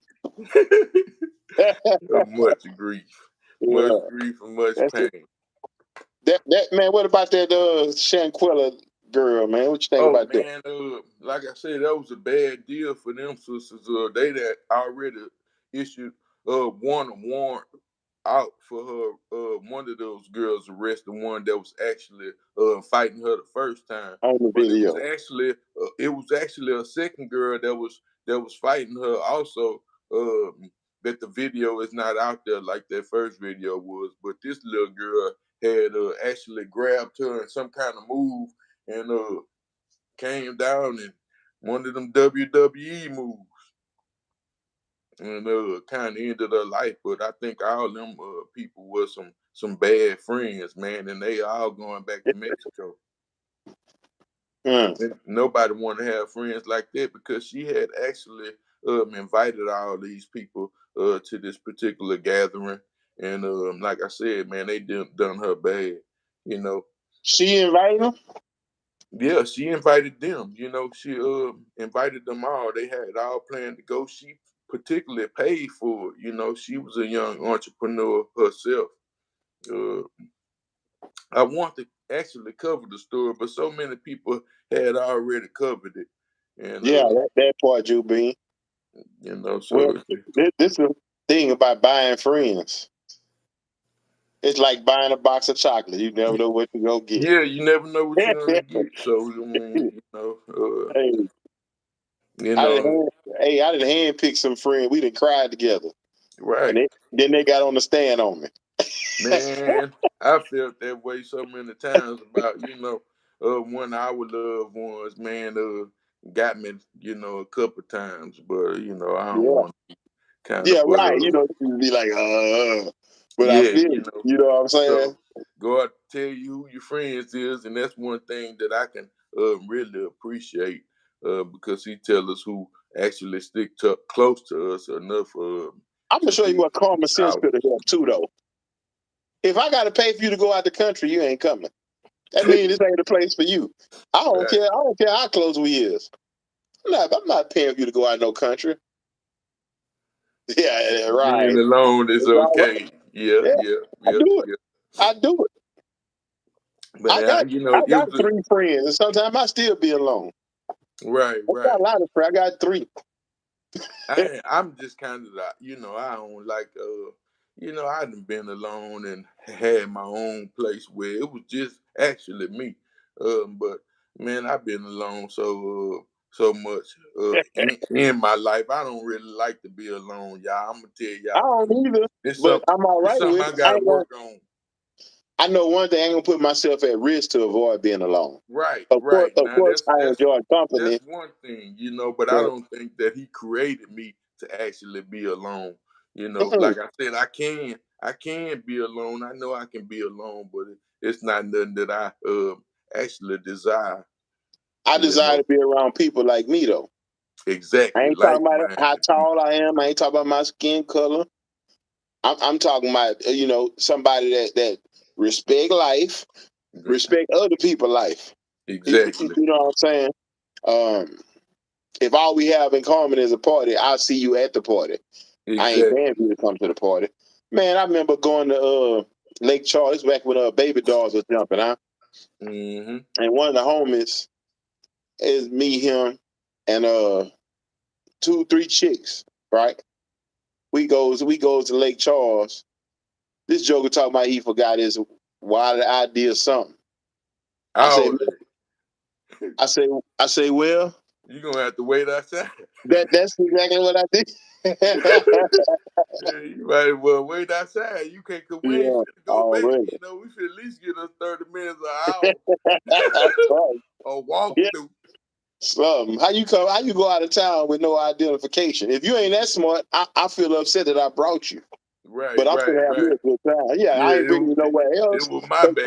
much grief. Much Yeah, grief and much that's it. pain. That man. What about that Shanquella girl, man? What you think Oh about that? man, like I said, that was a bad deal for them sisters. They that already issued one warrant out for her. One of those girls arrested, one that was actually fighting her the first time, On the but video. it was actually a second girl that was fighting her also. That the video is not out there like that first video was, but this little girl had actually grabbed her in some kind of move and came down in one of them WWE moves and kind of ended her life. But I think all them people were some bad friends, man, and they all going back to Mexico. Mm. And nobody want to have friends like that because she had actually invited all these people to this particular gathering, and like I said, man, they done her bad, you know. She invited him? Yeah, she invited them. She invited them all. They had it all planned to go. She particularly paid for it. She was a young entrepreneur herself. Uh, I want to actually cover the story, but so many people had already covered it, and Yeah, that part, you being. Well, so this is the thing about buying friends. It's like buying a box of chocolate. You never know what you're gonna get. yeah, you never know what you're gonna get. So I mean, Hey, you know, I didn't handpick some friends. We didn't cry together, and right. then they got on the stand on me. Man, I felt that way so many times about, one of our loved ones, man, got me, a couple times, but, I don't Yeah, want to kind yeah, of, but, right. You know, you be like, but I yeah, feel it. You know what I'm saying? so God tell you who your friends is, and that's one thing that I can really appreciate because he tell us who actually stick close to us enough I'm gonna to show you be what common sense out. could have helped too, though. If I got to pay for you to go out the country, you ain't coming. That means this ain't the place for you. I don't Right. care. I don't care how close we is. I'm not paying for you to go out no country. Yeah, Being right. alone is It's all right. okay. Yeah, Yeah, yeah, I yeah, do it. yeah. I do it. But I it got was three friends, and sometimes I still be alone. right, I got right. a lot of friends. I got three. I'm just kind of like, I don't like, I done been alone and had my own place where it was just actually me. But man, I've been alone so much in my life. I don't really like to be alone, y'all. I'm gonna tell I y'all the don't truth. either, It's but something. I'm all It's right something with I it. I gotta ain't gonna. work on. I know one thing. I ain't gonna put myself at risk to avoid being alone. Right, Of course, right. of Now course, I enjoy that's company, one thing, but I but don't think that he created me to actually be alone. mm-mm. Like I said, I can be alone. I know I can be alone, but it's not nothing that I actually desire. I You desire know, to be around people like me, though. I exactly ain't talking like about how minded tall people. I am. I ain't talking about my skin color. I'm talking about somebody that respect life, respect other people's life. You Exactly, know what I'm saying? Um, if all we have in common is a party, I'll see you at the party. I ain't paying exactly. for you to come to the party. Man, I remember going to Lake Charles back when baby dolls was jumping, huh? Hmm. And one of the homies is me, him, and two, three chicks, right? We goes to Lake Charles. This joker talking about he forgot his why the idea of something. I say, well, you're gonna have to wait outside. That's exactly what I did. Yeah, you might as well wait outside. You can't, cause we ain't Yeah, finna go back. already. You know, we should at least get us 30 minutes an hour Right. or walk Yeah. through. Something. How you go out of town with no identification? If you ain't that smart, I feel upset that I brought you. Right, But I'm gonna have me a good time. Yeah, I ain't bringing you nowhere else. it was my bad.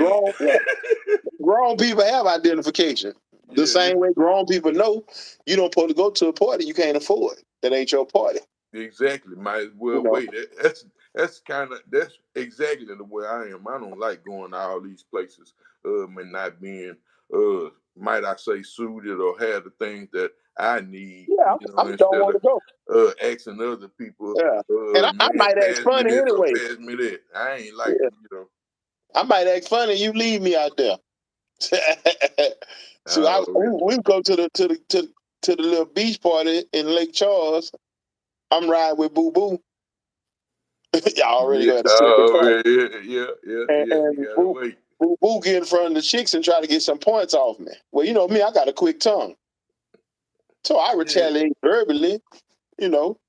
Grown people have identification. The same way grown people know you don't supposed to go to a party you can't afford. That ain't your party. Exactly. Might as well wait. That's exactly the way I am. I don't like going to all these places and not being might I say suited or have the things that I need. Yeah, I Instead don't want to go. of asking other people. Yeah, and I Man, might act pass me funny this or anyway. pass me that. I ain't like I might act funny. You leave me out there. So we go to the little beach party in Lake Charles. I'm riding with Boo Boo. Y'all already got to set the car. Yeah. You gotta wait. Boo Boo get in front of the chicks and try to get some points off me. Well, you know me, I got a quick tongue. So I retaliate verbally, you know.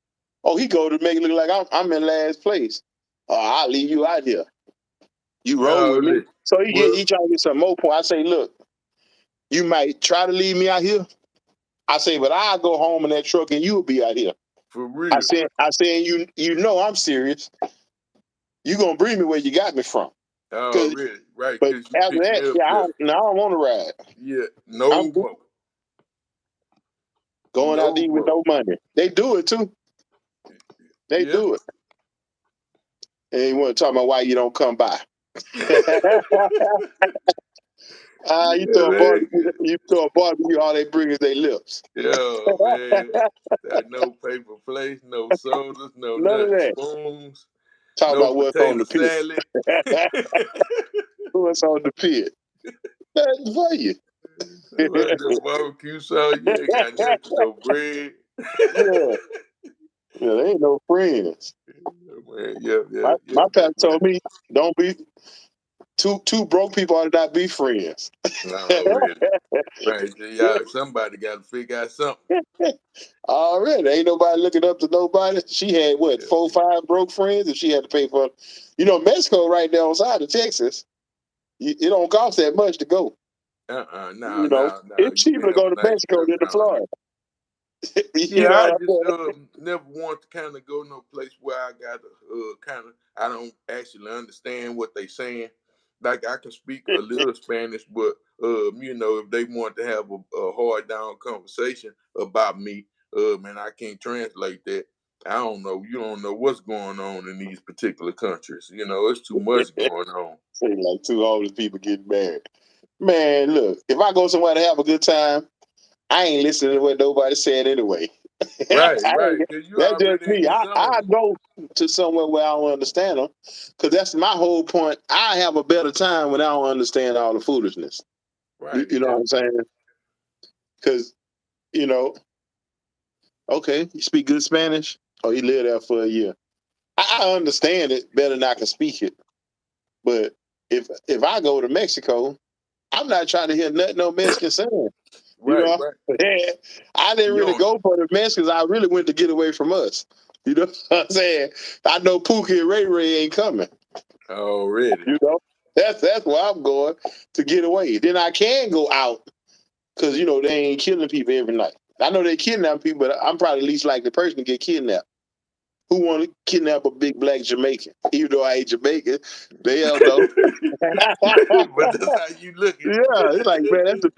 Oh, he go to make it look like I'm in last place. I'll leave you out here. You roll with me. So he trying to get some more points. I say, look, you might try to leave me out here. I say, but I'll go home in that truck and you'll be out here. For real. I said, you know I'm serious. You gonna bring me where you got me from. Oh, really? Right. But after that, I don't want to ride. Yeah, no more. Going out there with no money. They do it too. They do it. And you want to talk about why you don't come by. You throw a barbecue, all they bring is their lips. Yeah, man. No paper plates, no sodas, no none of that. Spoons. Talk no about what's on the salad. What's on the pit? That's for you. The barbecue sauce, you ain't got nothing, no bread. Yeah, they ain't no friends. Yeah. My pastor told me, don't be two broke people ought to not be friends. Already. Right. Yeah, somebody got to figure out something. Already. Ain't nobody looking up to nobody. She had, 4 or 5 broke friends, and she had to pay for, Mexico right there on side of Texas. It don't cost that much to go. No. It's cheaper to go to Mexico than to Florida. I just never want to kind of go no place where I got to I don't actually understand what they saying. Like I can speak a little Spanish, but if they want to have a hard down conversation about me, and I can't translate that. I don't know. You don't know what's going on in these particular countries. It's too much going on. Say like 2 homeless people getting married. Man, look, if I go somewhere to have a good time, I ain't listening to what nobody said anyway. Right. That's just me. I go to somewhere where I don't understand them, because that's my whole point. I have a better time when I don't understand all the foolishness. Right. You know what I'm saying? Because, okay, you speak good Spanish? Oh, you live there for a year. I understand it better than I can speak it. But if I go to Mexico, I'm not trying to hear nothing no Mexican saying. Right. I didn't really go for the Mexicans. I really went to get away from us. You know what I'm saying? I know Pookie and Ray Ray ain't coming. Already. That's where I'm going to get away. Then I can go out because, they ain't killing people every night. I know they kidnap people, but I'm probably the least likely person to get kidnapped. Who want to kidnap a big black Jamaican? Even though I ain't Jamaican, they don't know. But that's how you look. Yeah, it's like, man, that's the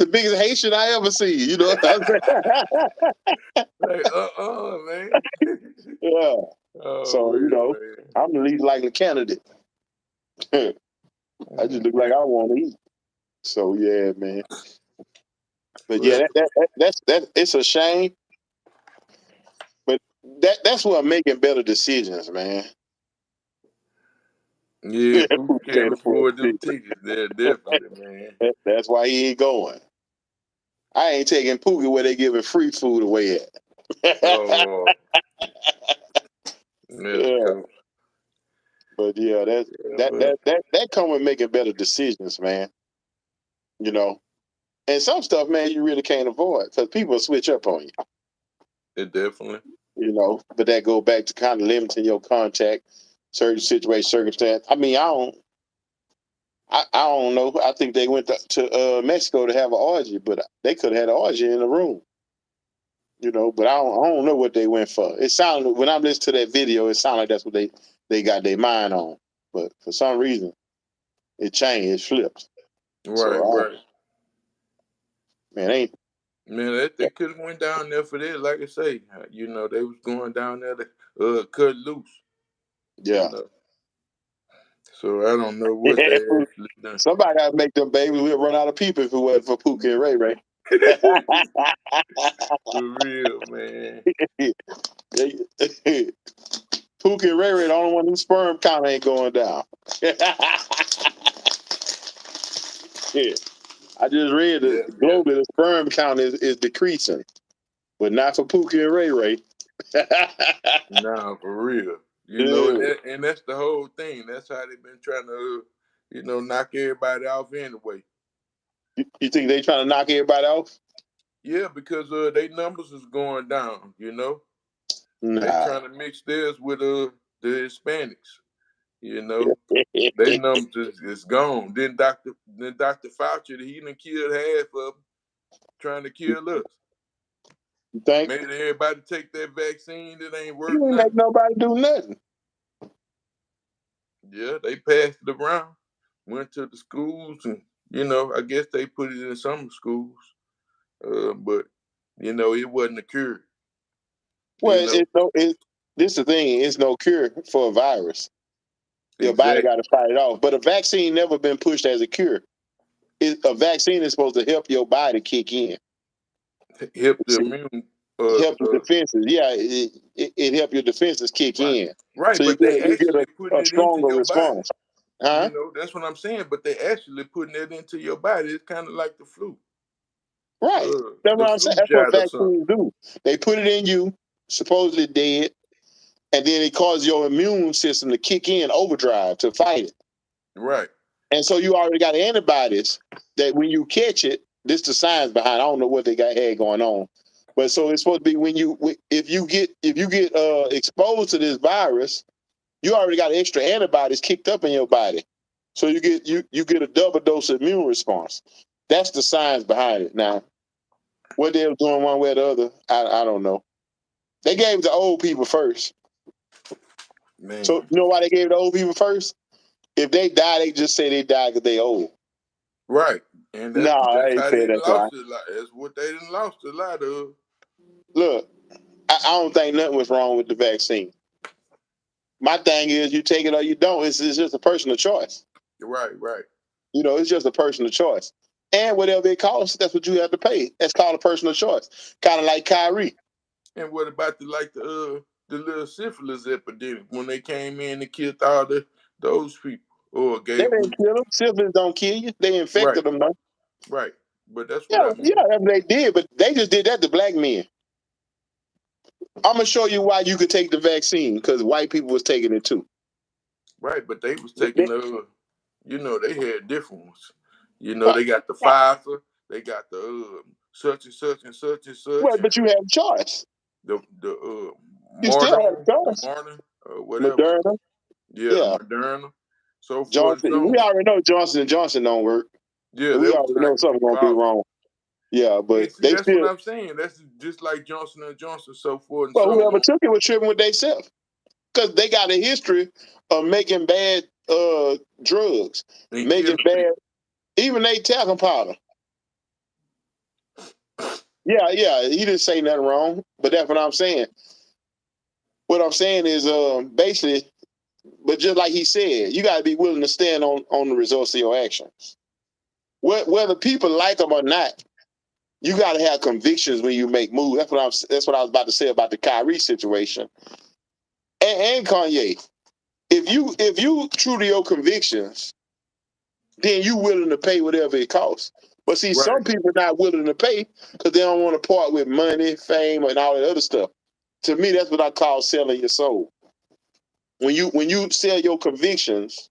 biggest Haitian I ever see. You know what I'm saying? Like, man. Yeah. So, man. I'm the least likely candidate. I just look like I want to eat. So yeah, man. But yeah, that's it's a shame. But that's what making better decisions, man. Yeah, who can't afford them tickets there, definitely, man. That's why he ain't going. I ain't taking Pookie where they giving free food away at. Oh, yeah. But yeah, that come with making better decisions, man. You know, and some stuff, man, you really can't avoid because people switch up on you. It definitely. You know, but that go back to kind of limiting your contact, certain situation, circumstance. I mean, I don't know. I think they went to Mexico to have an orgy, but they could have had an orgy in the room. You know, but I don't know what they went for. It sounded when I'm listening to that video, it sounded like that's what they got their mind on. But for some reason, it changed, it flipped. Right, So, right. Man, they could have went down there for that. Like I say, you know, they was going down there to cut loose. yeah. You know? So I don't know what they actually done. Somebody got to make them babies. We'll run out of people if it wasn't for Pookie and Ray Ray. For real, man. Pookie and Ray Ray, the only one whose sperm count ain't going down. Yeah. I just read that globally the sperm count is decreasing, but not for Pookie and Ray Ray. Nah, for real. You know, and that's the whole thing. That's how they've been trying to, you know, knock everybody off anyway. You think they trying to knock everybody off? Yeah, because their numbers is going down. You know, they trying to mix theirs with the Hispanics. You know, their numbers is gone. Then Dr. Fauci, he done killed half of them, trying to kill us. You think? Made everybody take that vaccine that ain't working. You ain't make nobody do nothing. Yeah, they passed it around, went to the schools, and you know, I guess they put it in some schools, but you know, it wasn't a cure. Well, this is the thing. It's no cure for a virus. Your body got to fight it off. But a vaccine never been pushed as a cure. A vaccine is supposed to help your body kick in. Help the immune. Help your defenses. Yeah, it help your defenses kick in. Right, so but they actually putting a it into stronger your response. body. Huh? You know, that's what I'm saying. But they actually putting it into your body. It's kind of like the flu. Right. That's what I'm saying. That's what vaccines do. They put it in you, supposedly dead, and then it causes your immune system to kick in overdrive to fight it. Right. And so you already got antibodies that when you catch it, this is the science behind. I don't know what they had going on, but so it's supposed to be if you get exposed to this virus, you already got extra antibodies kicked up in your body, so you get a double dose immune response. That's the science behind it. Now, what they were doing one way or the other, I don't know. They gave it to old people first. Man. So you know why they gave it to old people first? If they die, they just say they died because they old. Right. And that's how they lost a lot. That's what they done lost a lot of. Look, I don't think nothing was wrong with the vaccine. My thing is, you take it or you don't. It's just a personal choice. Right, right. You know, it's just a personal choice. And whatever it costs, that's what you have to pay. That's called a personal choice. Kind of like Kyrie. And what about the little syphilis epidemic when they came in and killed all those people? Or they didn't kill them. Syphilis don't kill you. They infected them though. Right. But that's what I mean. Yeah, they did, but they just did that to black men. I'm gonna show you why you could take the vaccine, because white people was taking it too. Right, but they was taking you know, they had different ones. You know, they got the Pfizer, they got the such and such and such and such. Well, but you have a choice. The you still have a choice. Moderna, whatever. Moderna. Yeah, Moderna. So Johnson. We already know Johnson & Johnson don't work. Yeah, we already know something's gonna be wrong. Yeah, but that's what I'm saying. That's just like Johnson & Johnson, so forth and so on. Whoever took it was tripping with themselves, because they got a history of making bad drugs, making bad, even they talcum powder. Yeah, he didn't say nothing wrong, but that's what I'm saying. What I'm saying is basically, but just like he said, you got to be willing to stand on the results of your actions. Whether people like them or not, you got to have convictions when you make moves. That's what I was about to say about the Kyrie situation. And Kanye, if you true to your convictions, then you willing to pay whatever it costs. But see, some people are not willing to pay because they don't want to part with money, fame, and all that other stuff. To me, that's what I call selling your soul. when you sell your convictions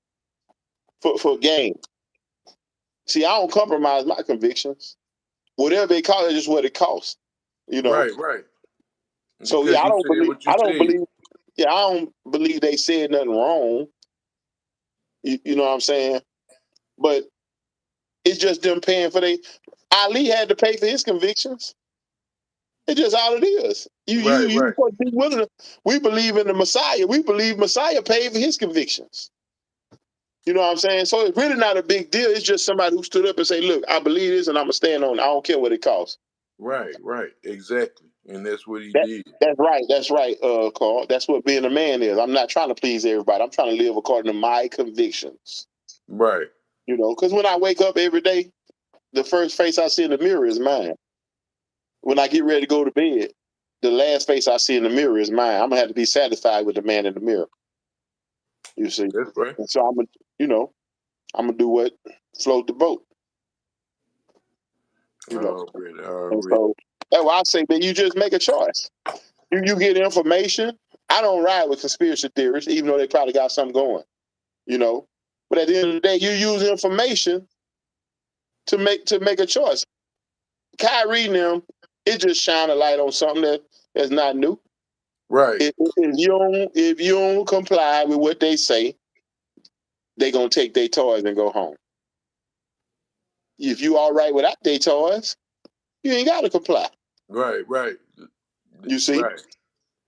for gain. See, I don't compromise my convictions. Whatever they call it is what it costs. Right, right. So yeah, Because you said what you said. I don't believe they said nothing wrong. You know what I'm saying? But it's just them paying for they. Ali had to pay for his convictions. It's just all it is. Right, You right, supposed to be willing to, we believe in the Messiah. We believe Messiah paid for his convictions. You know what I'm saying? So it's really not a big deal. It's just somebody who stood up and say, look, I believe this and I'm gonna stand on it. I don't care what it costs. right, right. Exactly. And that's what he That, did. that's right, Carl. That's what being a man is. I'm not trying to please everybody. I'm trying to live according to my convictions. Right. Because when I wake up every day, the first face I see in the mirror is mine. When I get ready to go to bed, the last face I see in the mirror is mine. I'm gonna have to be satisfied with the man in the mirror. You see, That's right. and so I'm gonna do what float the boat. And Already. so that's why I say that you just make a choice. You get information. I don't ride with conspiracy theorists, even though they probably got something going. But at the end of the day, you use information to make a choice. Kyrie and them, it just shine a light on something that's not new. Right. If you don't comply with what they say, they gonna take their toys and go home. If you all right without their toys, you ain't gotta comply. Right, right. You see, Right.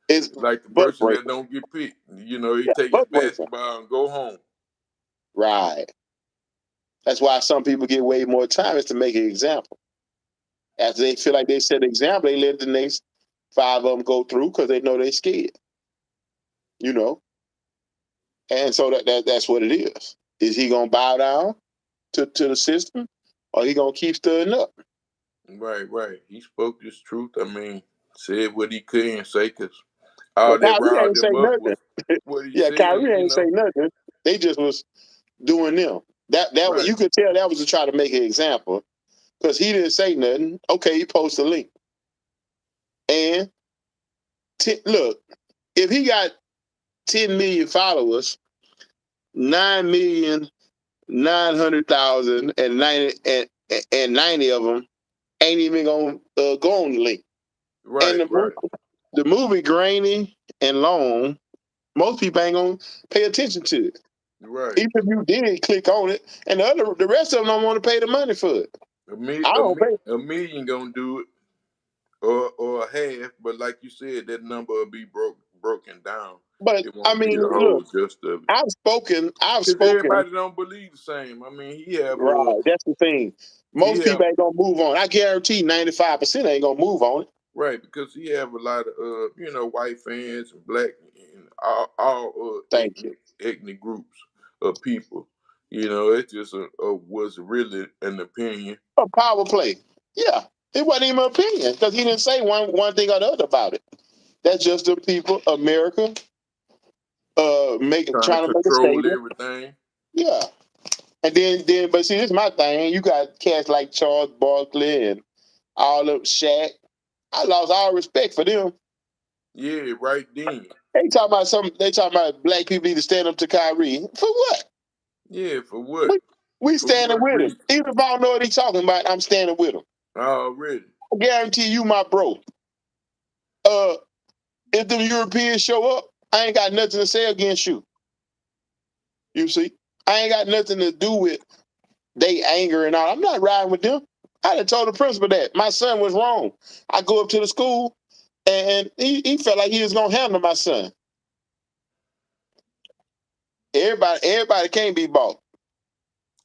it's Like the butt person that breaking. don't get picked. He Yeah, take his butt breaking. basketball and go home. Right. That's why some people get way more time is to make an example. After they feel like they set an example, they let the next 5 of them go through because they know they're scared. And so that's what it is. Is he gonna bow down to the system, or he gonna keep stirring up? Right, right. He spoke his truth. I mean, said what he couldn't say because all Well, that Kyrie riled ain't say him up nothing. was what he Yeah, said, Kyrie ain't say nothing. They just was doing them. That was, Right, you could tell that was to try to make an example because he didn't say nothing. Okay, he posted a link, and look, if he got 10 million followers, 9,900,000 and 90 of them ain't even gonna go on the link. And right, right, the movie grainy and long, most people ain't gonna pay attention to it. right. Even if you did click on it, and the rest of them don't want to pay the money for it. I don't pay. A million gonna do it, or a half. But like you said, that number will be broken down. But It I won't be mean, the whole look, just of it. I've spoken. Because everybody don't believe the same. I mean, Right, that's the thing. he Most have people ain't gonna move on. I guarantee 95% ain't gonna move on it. right because he have a lot of white fans and black and all Thank you. ethnic groups of people. It just was really an opinion. A power play. Yeah, it wasn't even an opinion because he didn't say one thing or the other about it. That's just the people, America, Trying to trying to make a control statement. everything. Yeah, and then, but see, this is my thing. You got cats like Charles Barkley and all of Shaq. I lost all respect for them. Yeah, right then. They talking about black people need to stand up to Kyrie. For what? Yeah, for what? We For standing what with him. reason? Even if I don't know what he's talking about, I'm standing with him. Already. I guarantee you, my bro. Uh, if the Europeans show up, I ain't got nothing to say against you. You see, I ain't got nothing to do with they anger and all. I'm not riding with them. I done told the principal that my son was wrong. I go up to the school and he felt like he was gonna handle my son. Everybody can't be bought.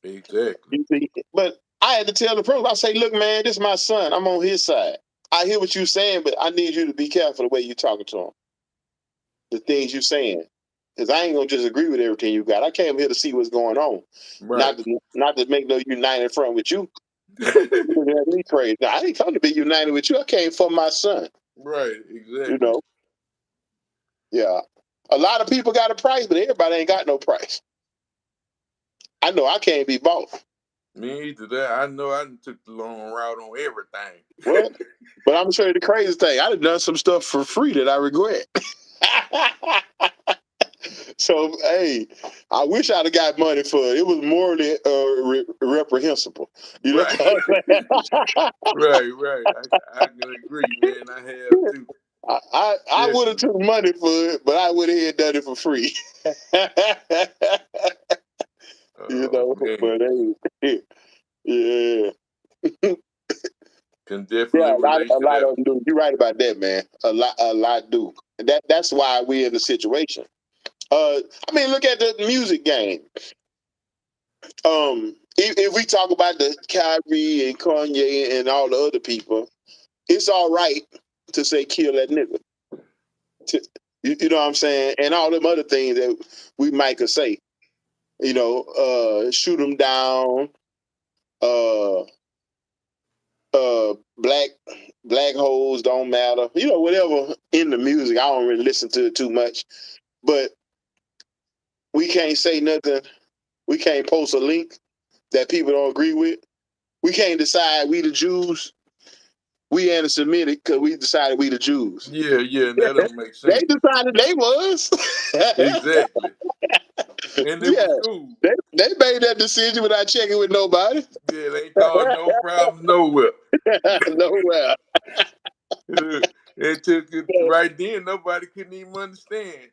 Exactly. You see, but I had to tell the principal. I say, look, man, this is my son. I'm on his side. I hear what you're saying, but I need you to be careful the way you're talking to him. The things you're saying. Because I ain't gonna just agree with everything you got. I came here to see what's going on. Right. Not to make no united front with you. You have me crazy. Now, I didn't come to be united with you. I came for my son. Right. You Exactly. know? Yeah. A lot of people got a price, but everybody ain't got no price. I know I can't be bought. Me either. That I know I done took the long route on everything. Well, but I'm gonna show you the crazy thing. I done some stuff for free that I regret. So, hey, I wish I'd have got money for it. It was morally reprehensible. You know Right. what I'm saying? Right. I can agree, man. I have too. I would have took money for it, but I would have done it for free. You know, Man. but hey, yeah. Can definitely Yeah, relate a to lot that. of them do. You're right about that, man. A lot do. That's why we're in the situation. I mean, look at the music game. If we talk about the Kyrie and Kanye and all the other people, it's all right to say kill that nigga. You know what I'm saying? And all them other things that we might could say. You know, shoot him down. Uh, black holes don't matter. You know, whatever in the music. I don't really listen to it too much, but we can't say nothing. We can't post a link that people don't agree with. We can't decide we the Jews. We anti-Semitic because we decided we the Jews. Yeah, that don't make They sense. decided they was. Exactly. And it Yeah, was cool. they made that decision without checking with nobody. Yeah, they caused no problem nowhere. Nowhere. It took it right then. Nobody couldn't even understand.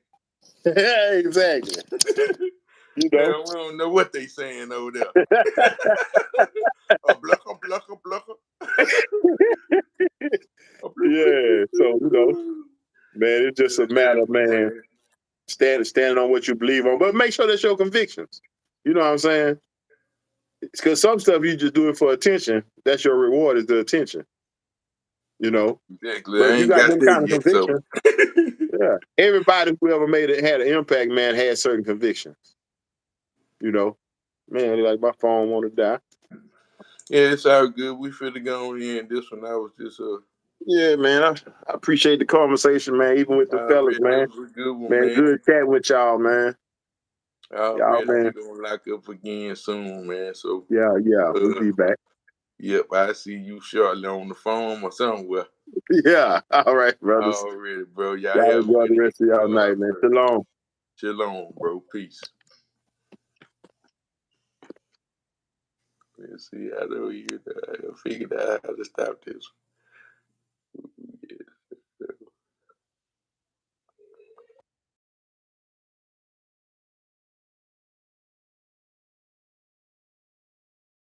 Exactly. You know. Man, we don't know what they saying over there. A blucker. Yeah. So you know, man, it's just a matter, man. Standing on what you believe on, but make sure that's your convictions. You know what I'm saying? Because some stuff you just do it for attention. That's your reward is the attention. You know. Exactly. But I if you ain't got got them that kind of yet, so. convictions, yeah. Everybody who ever had an impact, man, had certain convictions. You know, man, like my phone want to die. Yeah, it's all good. We finna go on in this one. I was just Yeah, man. I appreciate the conversation, man. Even with the fellas, already man. that was a good one, Man, man. good chatting with y'all, man. Y'all, Already we man. gonna lock up again soon, man. So Yeah. We'll be back. yep, I see you shortly on the phone or somewhere. Yeah. All right, brothers. Already, bro. Y'all Y'all have a enjoy good the rest of y'all night, man. Shalom. Shalom, bro. Peace. Let's see. I figured out how to stop this.